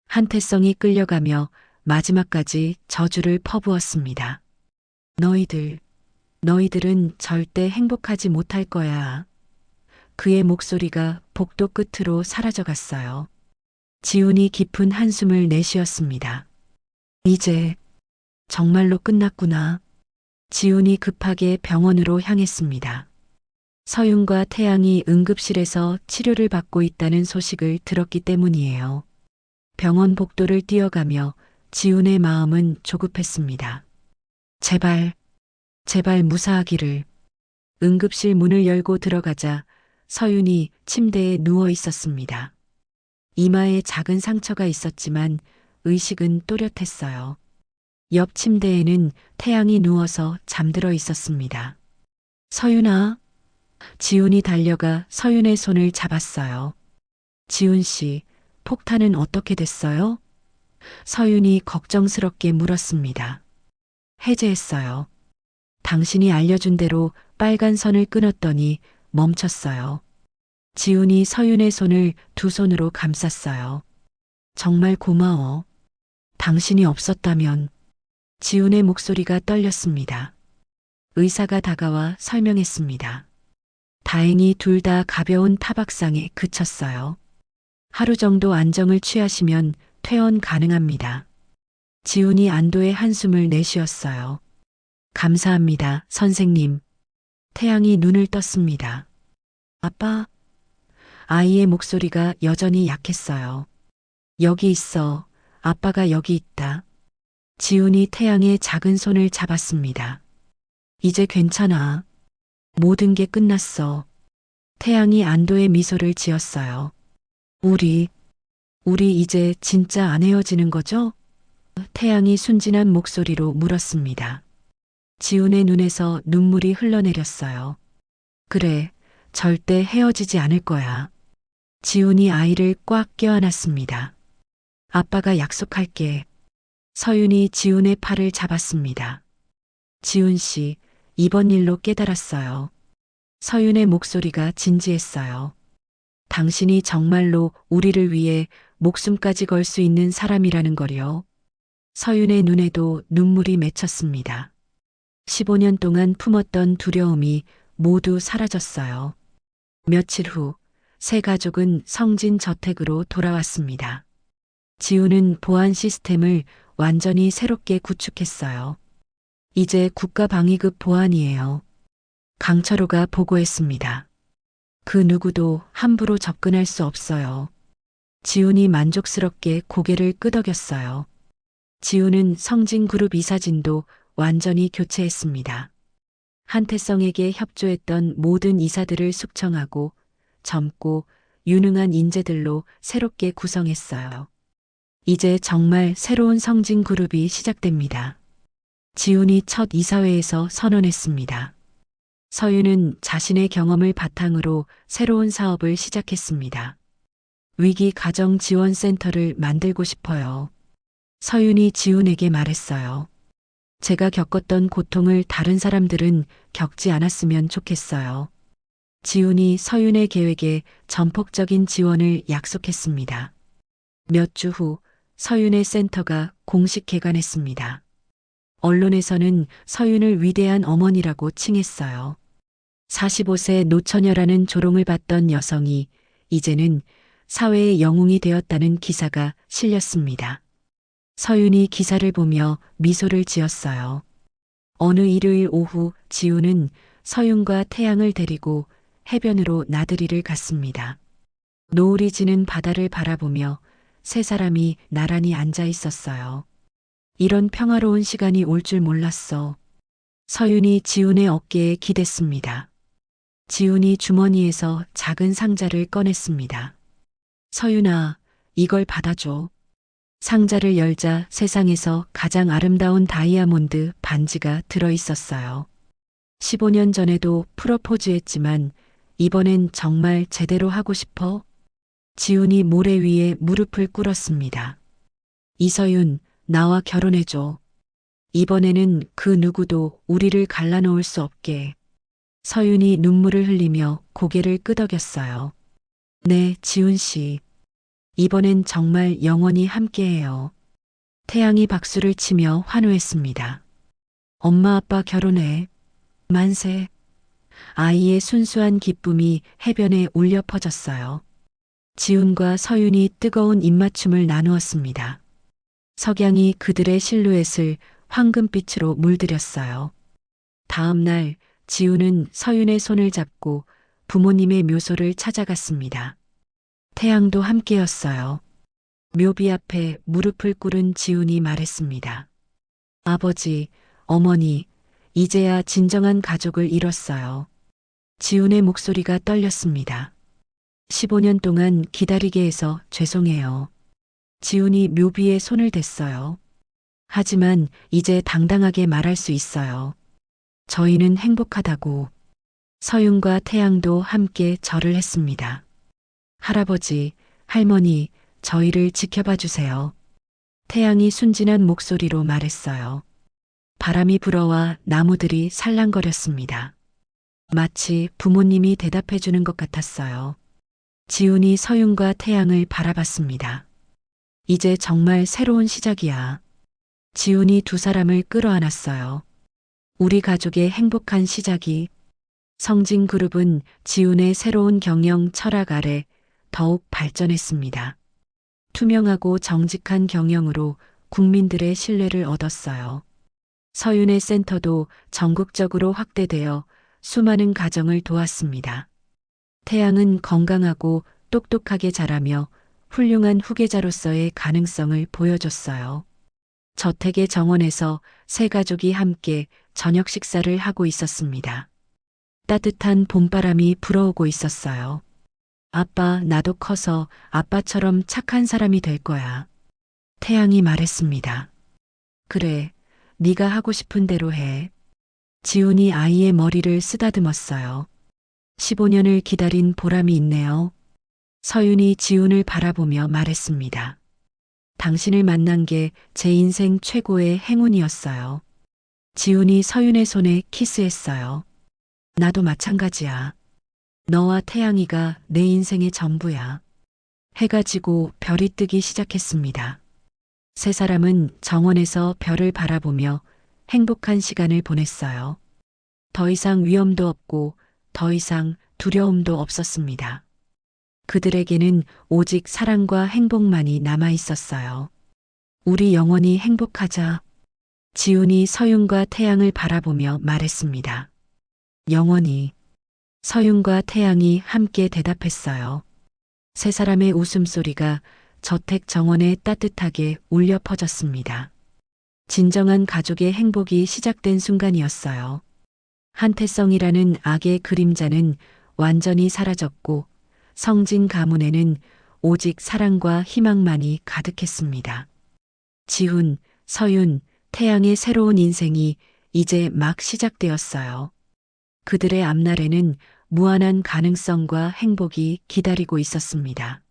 한태성이 끌려가며 마지막까지 저주를 퍼부었습니다. 너희들은 절대 행복하지 못할 거야. 그의 목소리가 복도 끝으로 사라져갔어요. 지훈이 깊은 한숨을 내쉬었습니다. 이제 정말로 끝났구나. 지훈이 급하게 병원으로 향했습니다. 서윤과 태양이 응급실에서 치료를 받고 있다는 소식을 들었기 때문이에요. 병원 복도를 뛰어가며 지훈의 마음은 조급했습니다. 제발 무사하기를. 응급실 문을 열고 들어가자 서윤이 침대에 누워 있었습니다. 이마에 작은 상처가 있었지만 의식은 또렷했어요. 옆 침대에는 태양이 누워서 잠들어 있었습니다. 서윤아. 지훈이 달려가 서윤의 손을 잡았어요. 지훈 씨, 폭탄은 어떻게 됐어요? 서윤이 걱정스럽게 물었습니다. 해제했어요. 당신이 알려준 대로 빨간 선을 끊었더니 멈췄어요. 지훈이 서윤의 손을 두 손으로 감쌌어요. 정말 고마워. 당신이 없었다면. 지훈의 목소리가 떨렸습니다. 의사가 다가와 설명했습니다. 다행히 둘 다 가벼운 타박상에 그쳤어요. 하루 정도 안정을 취하시면 퇴원 가능합니다. 지훈이 안도의 한숨을 내쉬었어요. 감사합니다, 선생님. 태양이 눈을 떴습니다. 아빠. 아이의 목소리가 여전히 약했어요. 여기 있어. 아빠가 여기 있다. 지훈이 태양의 작은 손을 잡았습니다. 이제 괜찮아. 모든 게 끝났어. 태양이 안도의 미소를 지었어요. 우리 이제 진짜 안 헤어지는 거죠? 태양이 순진한 목소리로 물었습니다. 지훈의 눈에서 눈물이 흘러내렸어요. 그래, 절대 헤어지지 않을 거야. 지훈이 아이를 꽉 껴안았습니다. 아빠가 약속할게. 서윤이 지훈의 팔을 잡았습니다. 지훈 씨, 이번 일로 깨달았어요. 서윤의 목소리가 진지했어요. 당신이 정말로 우리를 위해 목숨까지 걸 수 있는 사람이라는 거요. 서윤의 눈에도 눈물이 맺혔습니다. 15년 동안 품었던 두려움이 모두 사라졌어요. 며칠 후 세 가족은 성진 저택으로 돌아왔습니다. 지훈은 보안 시스템을 완전히 새롭게 구축했어요. 이제 국가방위급 보안이에요. 강철호가 보고했습니다. 그 누구도 함부로 접근할 수 없어요. 지훈이 만족스럽게 고개를 끄덕였어요. 지훈은 성진그룹 이사진도 완전히 교체했습니다. 한태성에게 협조했던 모든 이사들을 숙청하고 젊고 유능한 인재들로 새롭게 구성했어요. 이제 정말 새로운 성진그룹이 시작됩니다. 지훈이 첫 이사회에서 선언했습니다. 서윤은 자신의 경험을 바탕으로 새로운 사업을 시작했습니다. 위기 가정 지원센터를 만들고 싶어요. 서윤이 지훈에게 말했어요. 제가 겪었던 고통을 다른 사람들은 겪지 않았으면 좋겠어요. 지훈이 서윤의 계획에 전폭적인 지원을 약속했습니다. 몇 주 후 서윤의 센터가 공식 개관했습니다. 언론에서는 서윤을 위대한 어머니라고 칭했어요. 45세 노처녀라는 조롱을 받던 여성이 이제는 사회의 영웅이 되었다는 기사가 실렸습니다. 서윤이 기사를 보며 미소를 지었어요. 어느 일요일 오후 지훈은 서윤과 태양을 데리고 해변으로 나들이를 갔습니다. 노을이 지는 바다를 바라보며 세 사람이 나란히 앉아 있었어요. 이런 평화로운 시간이 올 줄 몰랐어. 서윤이 지훈의 어깨에 기댔습니다. 지훈이 주머니에서 작은 상자를 꺼냈습니다. 서윤아, 이걸 받아줘. 상자를 열자 세상에서 가장 아름다운 다이아몬드 반지가 들어 있었어요. 15년 전에도 프로포즈했지만 이번엔 정말 제대로 하고 싶어? 지훈이 모래 위에 무릎을 꿇었습니다. 이서윤, 나와 결혼해줘. 이번에는 그 누구도 우리를 갈라놓을 수 없게. 서윤이 눈물을 흘리며 고개를 끄덕였어요. 네, 지훈 씨. 이번엔 정말 영원히 함께해요. 태양이 박수를 치며 환호했습니다. 엄마 아빠 결혼해. 만세. 아이의 순수한 기쁨이 해변에 울려 퍼졌어요. 지훈과 서윤이 뜨거운 입맞춤을 나누었습니다. 석양이 그들의 실루엣을 황금빛으로 물들였어요. 다음 날 지훈은 서윤의 손을 잡고 부모님의 묘소를 찾아갔습니다. 태양도 함께였어요. 묘비 앞에 무릎을 꿇은 지훈이 말했습니다. 아버지, 어머니, 이제야 진정한 가족을 이뤘어요. 지훈의 목소리가 떨렸습니다. 15년 동안 기다리게 해서 죄송해요. 지훈이 묘비에 손을 댔어요. 하지만 이제 당당하게 말할 수 있어요. 저희는 행복하다고. 서윤과 태양도 함께 절을 했습니다. 할아버지, 할머니, 저희를 지켜봐 주세요. 태양이 순진한 목소리로 말했어요. 바람이 불어와 나무들이 살랑거렸습니다. 마치 부모님이 대답해 주는 것 같았어요. 지훈이 서윤과 태양을 바라봤습니다. 이제 정말 새로운 시작이야. 지훈이 두 사람을 끌어안았어요. 우리 가족의 행복한 시작이. 성진그룹은 지훈의 새로운 경영 철학 아래 더욱 발전했습니다. 투명하고 정직한 경영으로 국민들의 신뢰를 얻었어요. 서윤의 센터도 전국적으로 확대되어 수많은 가정을 도왔습니다. 태양은 건강하고 똑똑하게 자라며 훌륭한 후계자로서의 가능성을 보여줬어요. 저택의 정원에서 세 가족이 함께 저녁 식사를 하고 있었습니다. 따뜻한 봄바람이 불어오고 있었어요. 아빠, 나도 커서 아빠처럼 착한 사람이 될 거야. 태양이 말했습니다. 그래, 네가 하고 싶은 대로 해. 지훈이 아이의 머리를 쓰다듬었어요. 15년을 기다린 보람이 있네요. 서윤이 지훈을 바라보며 말했습니다. 당신을 만난 게 제 인생 최고의 행운이었어요. 지훈이 서윤의 손에 키스했어요. 나도 마찬가지야. 너와 태양이가 내 인생의 전부야. 해가 지고 별이 뜨기 시작했습니다. 세 사람은 정원에서 별을 바라보며 행복한 시간을 보냈어요. 더 이상 위험도 없고 더 이상 두려움도 없었습니다. 그들에게는 오직 사랑과 행복만이 남아 있었어요. 우리 영원히 행복하자. 지훈이 서윤과 태양을 바라보며 말했습니다. 영원히. 서윤과 태양이 함께 대답했어요. 세 사람의 웃음소리가 저택 정원에 따뜻하게 울려 퍼졌습니다. 진정한 가족의 행복이 시작된 순간이었어요. 한태성이라는 악의 그림자는 완전히 사라졌고 성진 가문에는 오직 사랑과 희망만이 가득했습니다. 지훈, 서윤, 태양의 새로운 인생이 이제 막 시작되었어요. 그들의 앞날에는 무한한 가능성과 행복이 기다리고 있었습니다.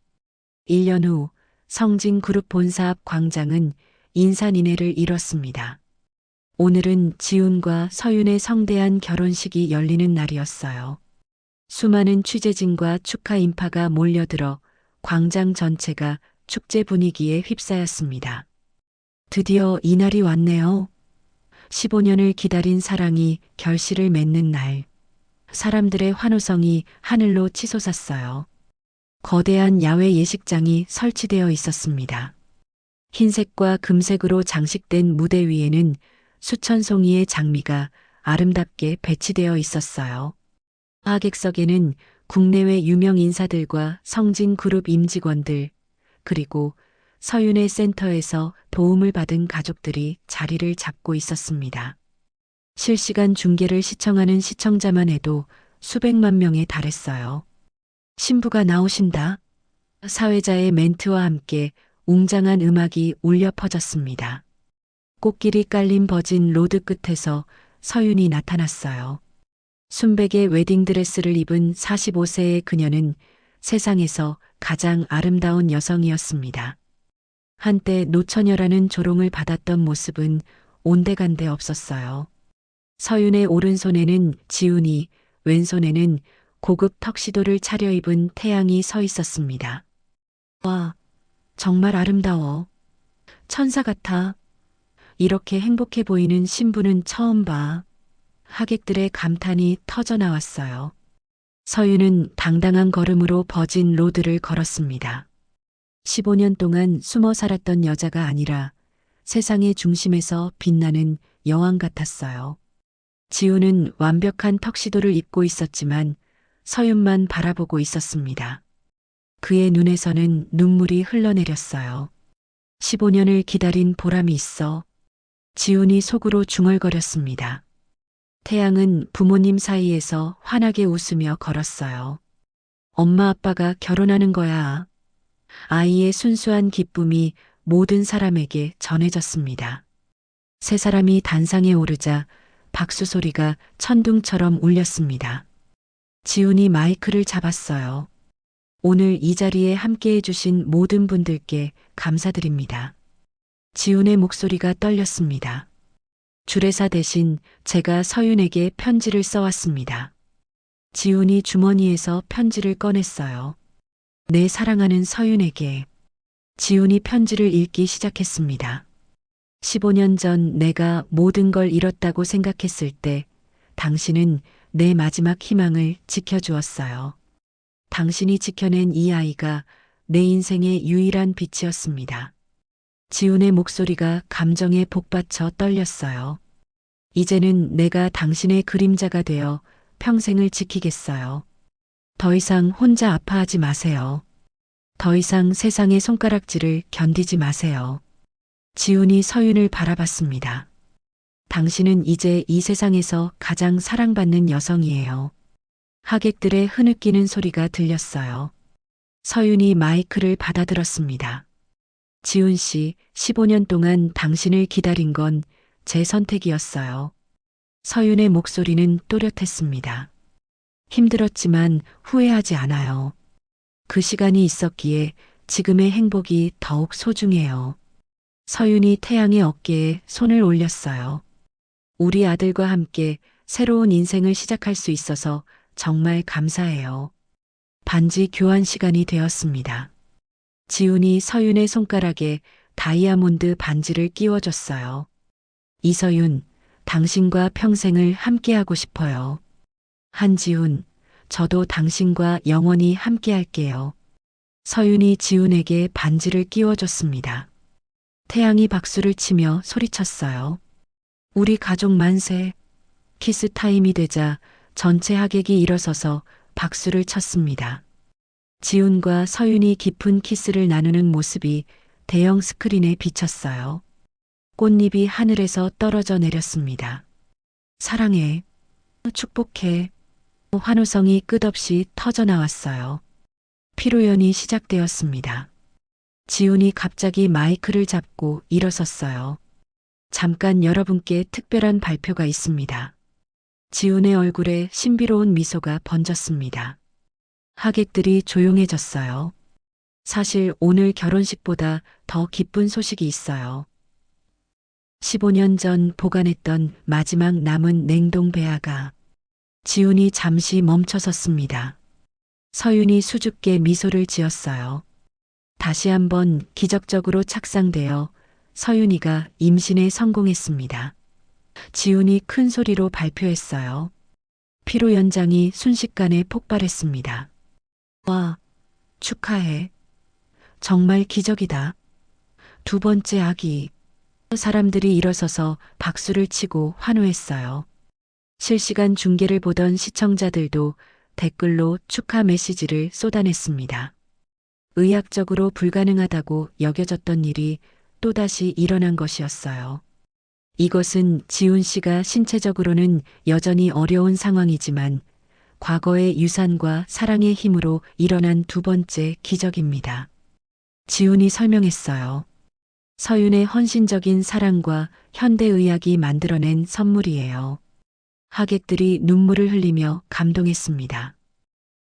1년 후 성진그룹 본사 앞 광장은 인산인해를 이뤘습니다. 오늘은 지훈과 서윤의 성대한 결혼식이 열리는 날이었어요. 수많은 취재진과 축하 인파가 몰려들어 광장 전체가 축제 분위기에 휩싸였습니다. 드디어 이날이 왔네요. 15년을 기다린 사랑이 결실을 맺는 날. 사람들의 환호성이 하늘로 치솟았어요. 거대한 야외 예식장이 설치되어 있었습니다. 흰색과 금색으로 장식된 무대 위에는 수천 송이의 장미가 아름답게 배치되어 있었어요. 하객석에는 국내외 유명 인사들과 성진그룹 임직원들, 그리고 서윤의 센터에서 도움을 받은 가족들이 자리를 잡고 있었습니다. 실시간 중계를 시청하는 시청자만 해도 수백만 명에 달했어요. 신부가 나오신다. 사회자의 멘트와 함께 웅장한 음악이 울려 퍼졌습니다. 꽃길이 깔린 버진 로드 끝에서 서윤이 나타났어요. 순백의 웨딩드레스를 입은 45세의 그녀는 세상에서 가장 아름다운 여성이었습니다. 한때 노처녀라는 조롱을 받았던 모습은 온데간데 없었어요. 서윤의 오른손에는 지훈이, 왼손에는 고급 턱시도를 차려입은 태양이 서 있었습니다. 와, 정말 아름다워. 천사 같아. 이렇게 행복해 보이는 신부는 처음 봐. 하객들의 감탄이 터져 나왔어요. 서윤은 당당한 걸음으로 버진 로드를 걸었습니다. 15년 동안 숨어 살았던 여자가 아니라 세상의 중심에서 빛나는 여왕 같았어요. 지훈은 완벽한 턱시도를 입고 있었지만 서윤만 바라보고 있었습니다. 그의 눈에서는 눈물이 흘러내렸어요. 15년을 기다린 보람이 있어. 지훈이 속으로 중얼거렸습니다. 태양은 부모님 사이에서 환하게 웃으며 걸었어요. 엄마 아빠가 결혼하는 거야. 아이의 순수한 기쁨이 모든 사람에게 전해졌습니다. 세 사람이 단상에 오르자 박수 소리가 천둥처럼 울렸습니다. 지훈이 마이크를 잡았어요. 오늘 이 자리에 함께해 주신 모든 분들께 감사드립니다. 지훈의 목소리가 떨렸습니다. 주례사 대신 제가 서윤에게 편지를 써왔습니다. 지훈이 주머니에서 편지를 꺼냈어요. 내 사랑하는 서윤에게. 지훈이 편지를 읽기 시작했습니다. 15년 전 내가 모든 걸 잃었다고 생각했을 때 당신은 내 마지막 희망을 지켜주었어요. 당신이 지켜낸 이 아이가 내 인생의 유일한 빛이었습니다. 지훈의 목소리가 감정에 복받쳐 떨렸어요. 이제는 내가 당신의 그림자가 되어 평생을 지키겠어요. 더 이상 혼자 아파하지 마세요. 더 이상 세상의 손가락질을 견디지 마세요. 지훈이 서윤을 바라봤습니다. 당신은 이제 이 세상에서 가장 사랑받는 여성이에요. 하객들의 흐느끼는 소리가 들렸어요. 서윤이 마이크를 받아들었습니다. 지훈 씨, 15년 동안 당신을 기다린 건 제 선택이었어요. 서윤의 목소리는 또렷했습니다. 힘들었지만 후회하지 않아요. 그 시간이 있었기에 지금의 행복이 더욱 소중해요. 서윤이 태양의 어깨에 손을 올렸어요. 우리 아들과 함께 새로운 인생을 시작할 수 있어서 정말 감사해요. 반지 교환 시간이 되었습니다. 지훈이 서윤의 손가락에 다이아몬드 반지를 끼워줬어요. 이서윤, 당신과 평생을 함께하고 싶어요. 한지훈, 저도 당신과 영원히 함께할게요. 서윤이 지훈에게 반지를 끼워줬습니다. 태양이 박수를 치며 소리쳤어요. 우리 가족 만세. 키스 타임이 되자 전체 하객이 일어서서 박수를 쳤습니다. 지훈과 서윤이 깊은 키스를 나누는 모습이 대형 스크린에 비쳤어요. 꽃잎이 하늘에서 떨어져 내렸습니다. 사랑해. 축복해. 환호성이 끝없이 터져 나왔어요. 피로연이 시작되었습니다. 지훈이 갑자기 마이크를 잡고 일어섰어요. 잠깐 여러분께 특별한 발표가 있습니다. 지훈의 얼굴에 신비로운 미소가 번졌습니다. 하객들이 조용해졌어요. 사실 오늘 결혼식보다 더 기쁜 소식이 있어요. 15년 전 보관했던 마지막 남은 냉동 배아가. 지훈이 잠시 멈춰섰습니다. 서윤이 수줍게 미소를 지었어요. 다시 한번 기적적으로 착상되어 서윤이가 임신에 성공했습니다. 지훈이 큰 소리로 발표했어요. 피로 연장이 순식간에 폭발했습니다. 와, 축하해. 정말 기적이다. 두 번째 아기. 사람들이 일어서서 박수를 치고 환호했어요. 실시간 중계를 보던 시청자들도 댓글로 축하 메시지를 쏟아냈습니다. 의학적으로 불가능하다고 여겨졌던 일이 또다시 일어난 것이었어요. 이것은 지훈 씨가 신체적으로는 여전히 어려운 상황이지만 과거의 유산과 사랑의 힘으로 일어난 두 번째 기적입니다. 지훈이 설명했어요. 서윤의 헌신적인 사랑과 현대의학이 만들어낸 선물이에요. 하객들이 눈물을 흘리며 감동했습니다.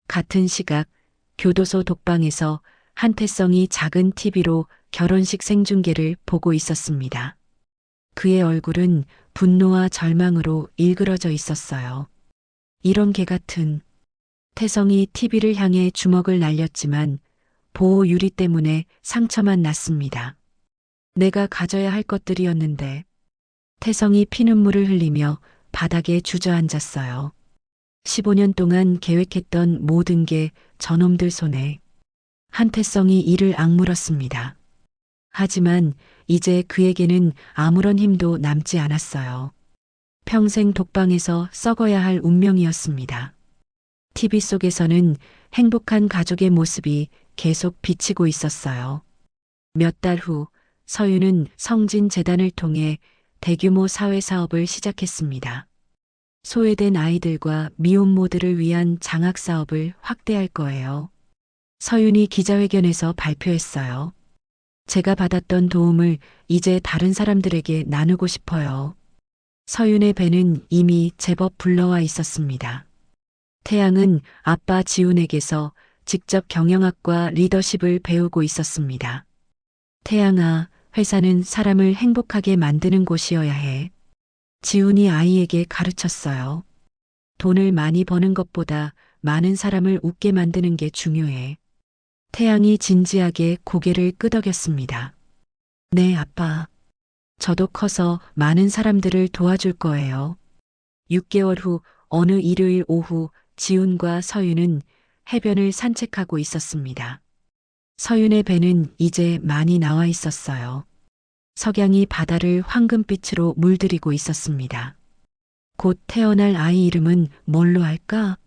같은 시각 교도소 독방에서 한태성이 작은 TV로 결혼식 생중계를 보고 있었습니다. 그의 얼굴은 분노와 절망으로 일그러져 있었어요. 이런 개 같은. 태성이 TV를 향해 주먹을 날렸지만 보호 유리 때문에 상처만 났습니다. 내가 가져야 할 것들이었는데. 태성이 피눈물을 흘리며 바닥에 주저앉았어요. 15년 동안 계획했던 모든 게 저놈들 손에. 한태성이 이를 악물었습니다. 하지만 이제 그에게는 아무런 힘도 남지 않았어요. 평생 독방에서 썩어야 할 운명이었습니다. TV 속에서는 행복한 가족의 모습이 계속 비치고 있었어요. 몇 달 후 서윤은 성진재단을 통해 대규모 사회사업을 시작했습니다. 소외된 아이들과 미혼모들을 위한 장학사업을 확대할 거예요. 서윤이 기자회견에서 발표했어요. 제가 받았던 도움을 이제 다른 사람들에게 나누고 싶어요. 서윤의 배는 이미 제법 불러와 있었습니다. 태양은 아빠 지훈에게서 직접 경영학과 리더십을 배우고 있었습니다. 태양아, 회사는 사람을 행복하게 만드는 곳이어야 해. 지훈이 아이에게 가르쳤어요. 돈을 많이 버는 것보다 많은 사람을 웃게 만드는 게 중요해. 태양이 진지하게 고개를 끄덕였습니다. 네, 아빠. 저도 커서 많은 사람들을 도와줄 거예요. 6개월 후 어느 일요일 오후 지훈과 서윤은 해변을 산책하고 있었습니다. 서윤의 배는 이제 많이 나와 있었어요. 석양이 바다를 황금빛으로 물들이고 있었습니다. 곧 태어날 아이 이름은 뭘로 할까?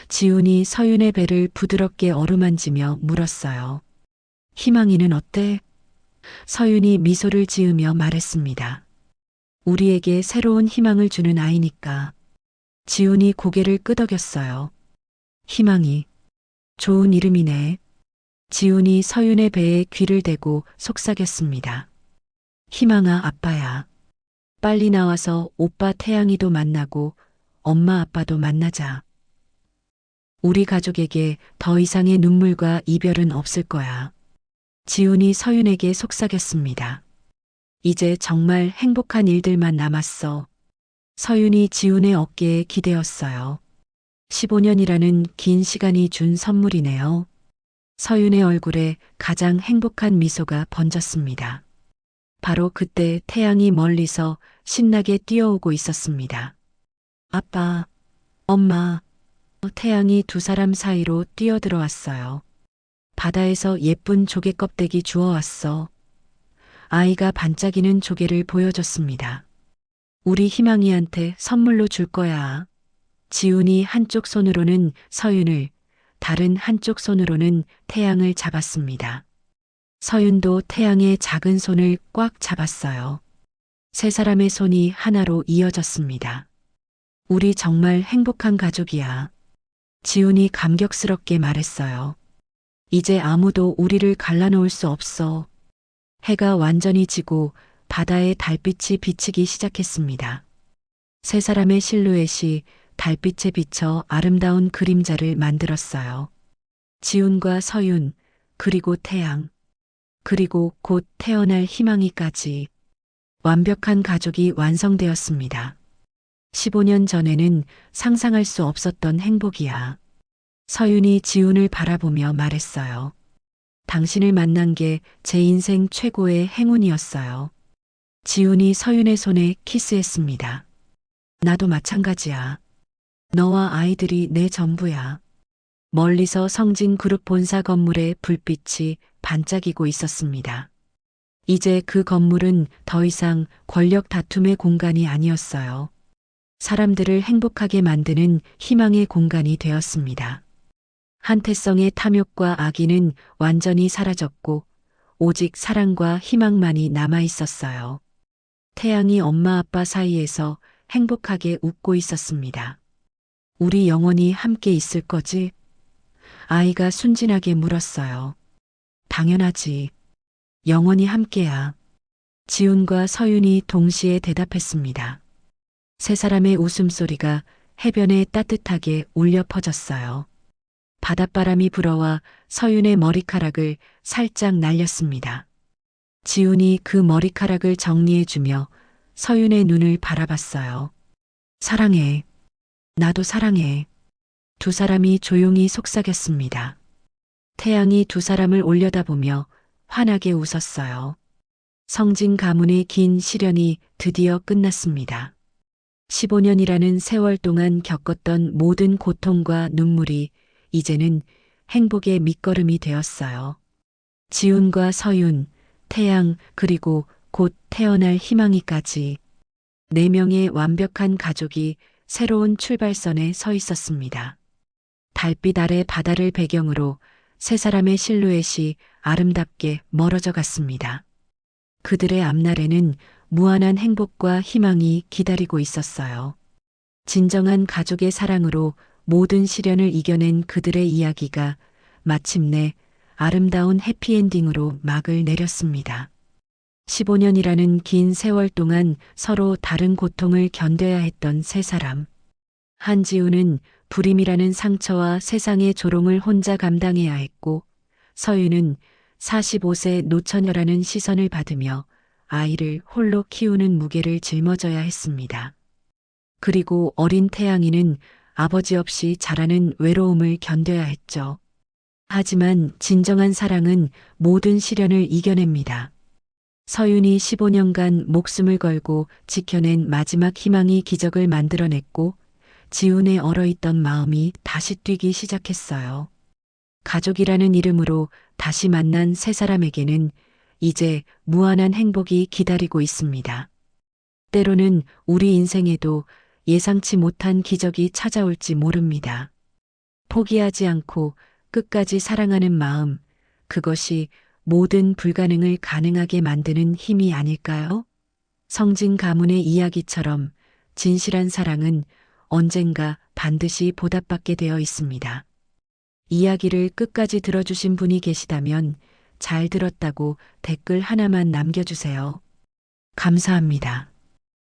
지훈이 서윤의 배를 부드럽게 어루만지며 물었어요. 희망이는 어때? 서윤이 미소를 지으며 말했습니다. 우리에게 새로운 희망을 주는 아이니까. 지훈이 고개를 끄덕였어요. 희망이. 좋은 이름이네. 지훈이 서윤의 배에 귀를 대고 속삭였습니다. 희망아, 아빠야. 빨리 나와서 오빠 태양이도 만나고 엄마 아빠도 만나자. 우리 가족에게 더 이상의 눈물과 이별은 없을 거야. 지훈이 서윤에게 속삭였습니다. 이제 정말 행복한 일들만 남았어. 서윤이 지훈의 어깨에 기대었어요. 15년이라는 긴 시간이 준 선물이네요. 서윤의 얼굴에 가장 행복한 미소가 번졌습니다. 바로 그때 태양이 멀리서 신나게 뛰어오고 있었습니다. 아빠, 엄마. 태양이 두 사람 사이로 뛰어들어왔어요. 바다에서 예쁜 조개 껍데기 주워왔어. 아이가 반짝이는 조개를 보여줬습니다. 우리 희망이한테 선물로 줄 거야. 지훈이 한쪽 손으로는 서윤을, 다른 한쪽 손으로는 태양을 잡았습니다. 서윤도 태양의 작은 손을 꽉 잡았어요. 세 사람의 손이 하나로 이어졌습니다. 우리 정말 행복한 가족이야. 지훈이 감격스럽게 말했어요. 이제 아무도 우리를 갈라놓을 수 없어. 해가 완전히 지고 바다에 달빛이 비치기 시작했습니다. 세 사람의 실루엣이 달빛에 비쳐 아름다운 그림자를 만들었어요. 지훈과 서윤, 그리고 태양, 그리고 곧 태어날 희망이까지 완벽한 가족이 완성되었습니다. 15년 전에는 상상할 수 없었던 행복이야. 서윤이 지훈을 바라보며 말했어요. 당신을 만난 게 제 인생 최고의 행운이었어요. 지훈이 서윤의 손에 키스했습니다. 나도 마찬가지야. 너와 아이들이 내 전부야. 멀리서 성진 그룹 본사 건물의 불빛이 반짝이고 있었습니다. 이제 그 건물은 더 이상 권력 다툼의 공간이 아니었어요. 사람들을 행복하게 만드는 희망의 공간이 되었습니다. 한태성의 탐욕과 악의는 완전히 사라졌고 오직 사랑과 희망만이 남아 있었어요. 태양이 엄마 아빠 사이에서 행복하게 웃고 있었습니다. 우리 영원히 함께 있을 거지? 아이가 순진하게 물었어요. 당연하지. 영원히 함께야. 지훈과 서윤이 동시에 대답했습니다. 세 사람의 웃음소리가 해변에 따뜻하게 울려 퍼졌어요. 바닷바람이 불어와 서윤의 머리카락을 살짝 날렸습니다. 지훈이 그 머리카락을 정리해주며 서윤의 눈을 바라봤어요. 사랑해. 나도 사랑해. 두 사람이 조용히 속삭였습니다. 태양이 두 사람을 올려다보며 환하게 웃었어요. 성진 가문의 긴 시련이 드디어 끝났습니다. 15년이라는 세월 동안 겪었던 모든 고통과 눈물이 이제는 행복의 밑거름이 되었어요. 지훈과 서윤, 태양, 그리고 곧 태어날 희망이까지 4명의 완벽한 가족이 새로운 출발선에 서 있었습니다. 달빛 아래 바다를 배경으로 세 사람의 실루엣이 아름답게 멀어져 갔습니다. 그들의 앞날에는 무한한 행복과 희망이 기다리고 있었어요. 진정한 가족의 사랑으로 모든 시련을 이겨낸 그들의 이야기가 마침내 아름다운 해피엔딩으로 막을 내렸습니다. 15년이라는 긴 세월 동안 서로 다른 고통을 견뎌야 했던 세 사람. 한지우는 불임이라는 상처와 세상의 조롱을 혼자 감당해야 했고, 서윤은 45세 노처녀라는 시선을 받으며 아이를 홀로 키우는 무게를 짊어져야 했습니다. 그리고 어린 태양이는 아버지 없이 자라는 외로움을 견뎌야 했죠. 하지만 진정한 사랑은 모든 시련을 이겨냅니다. 서윤이 15년간 목숨을 걸고 지켜낸 마지막 희망이 기적을 만들어냈고 지훈의 얼어있던 마음이 다시 뛰기 시작했어요. 가족이라는 이름으로 다시 만난 세 사람에게는 이제 무한한 행복이 기다리고 있습니다. 때로는 우리 인생에도 예상치 못한 기적이 찾아올지 모릅니다. 포기하지 않고 끝까지 사랑하는 마음, 그것이 모든 불가능을 가능하게 만드는 힘이 아닐까요? 성진 가문의 이야기처럼 진실한 사랑은 언젠가 반드시 보답받게 되어 있습니다. 이야기를 끝까지 들어주신 분이 계시다면 잘 들었다고 댓글 하나만 남겨주세요. 감사합니다.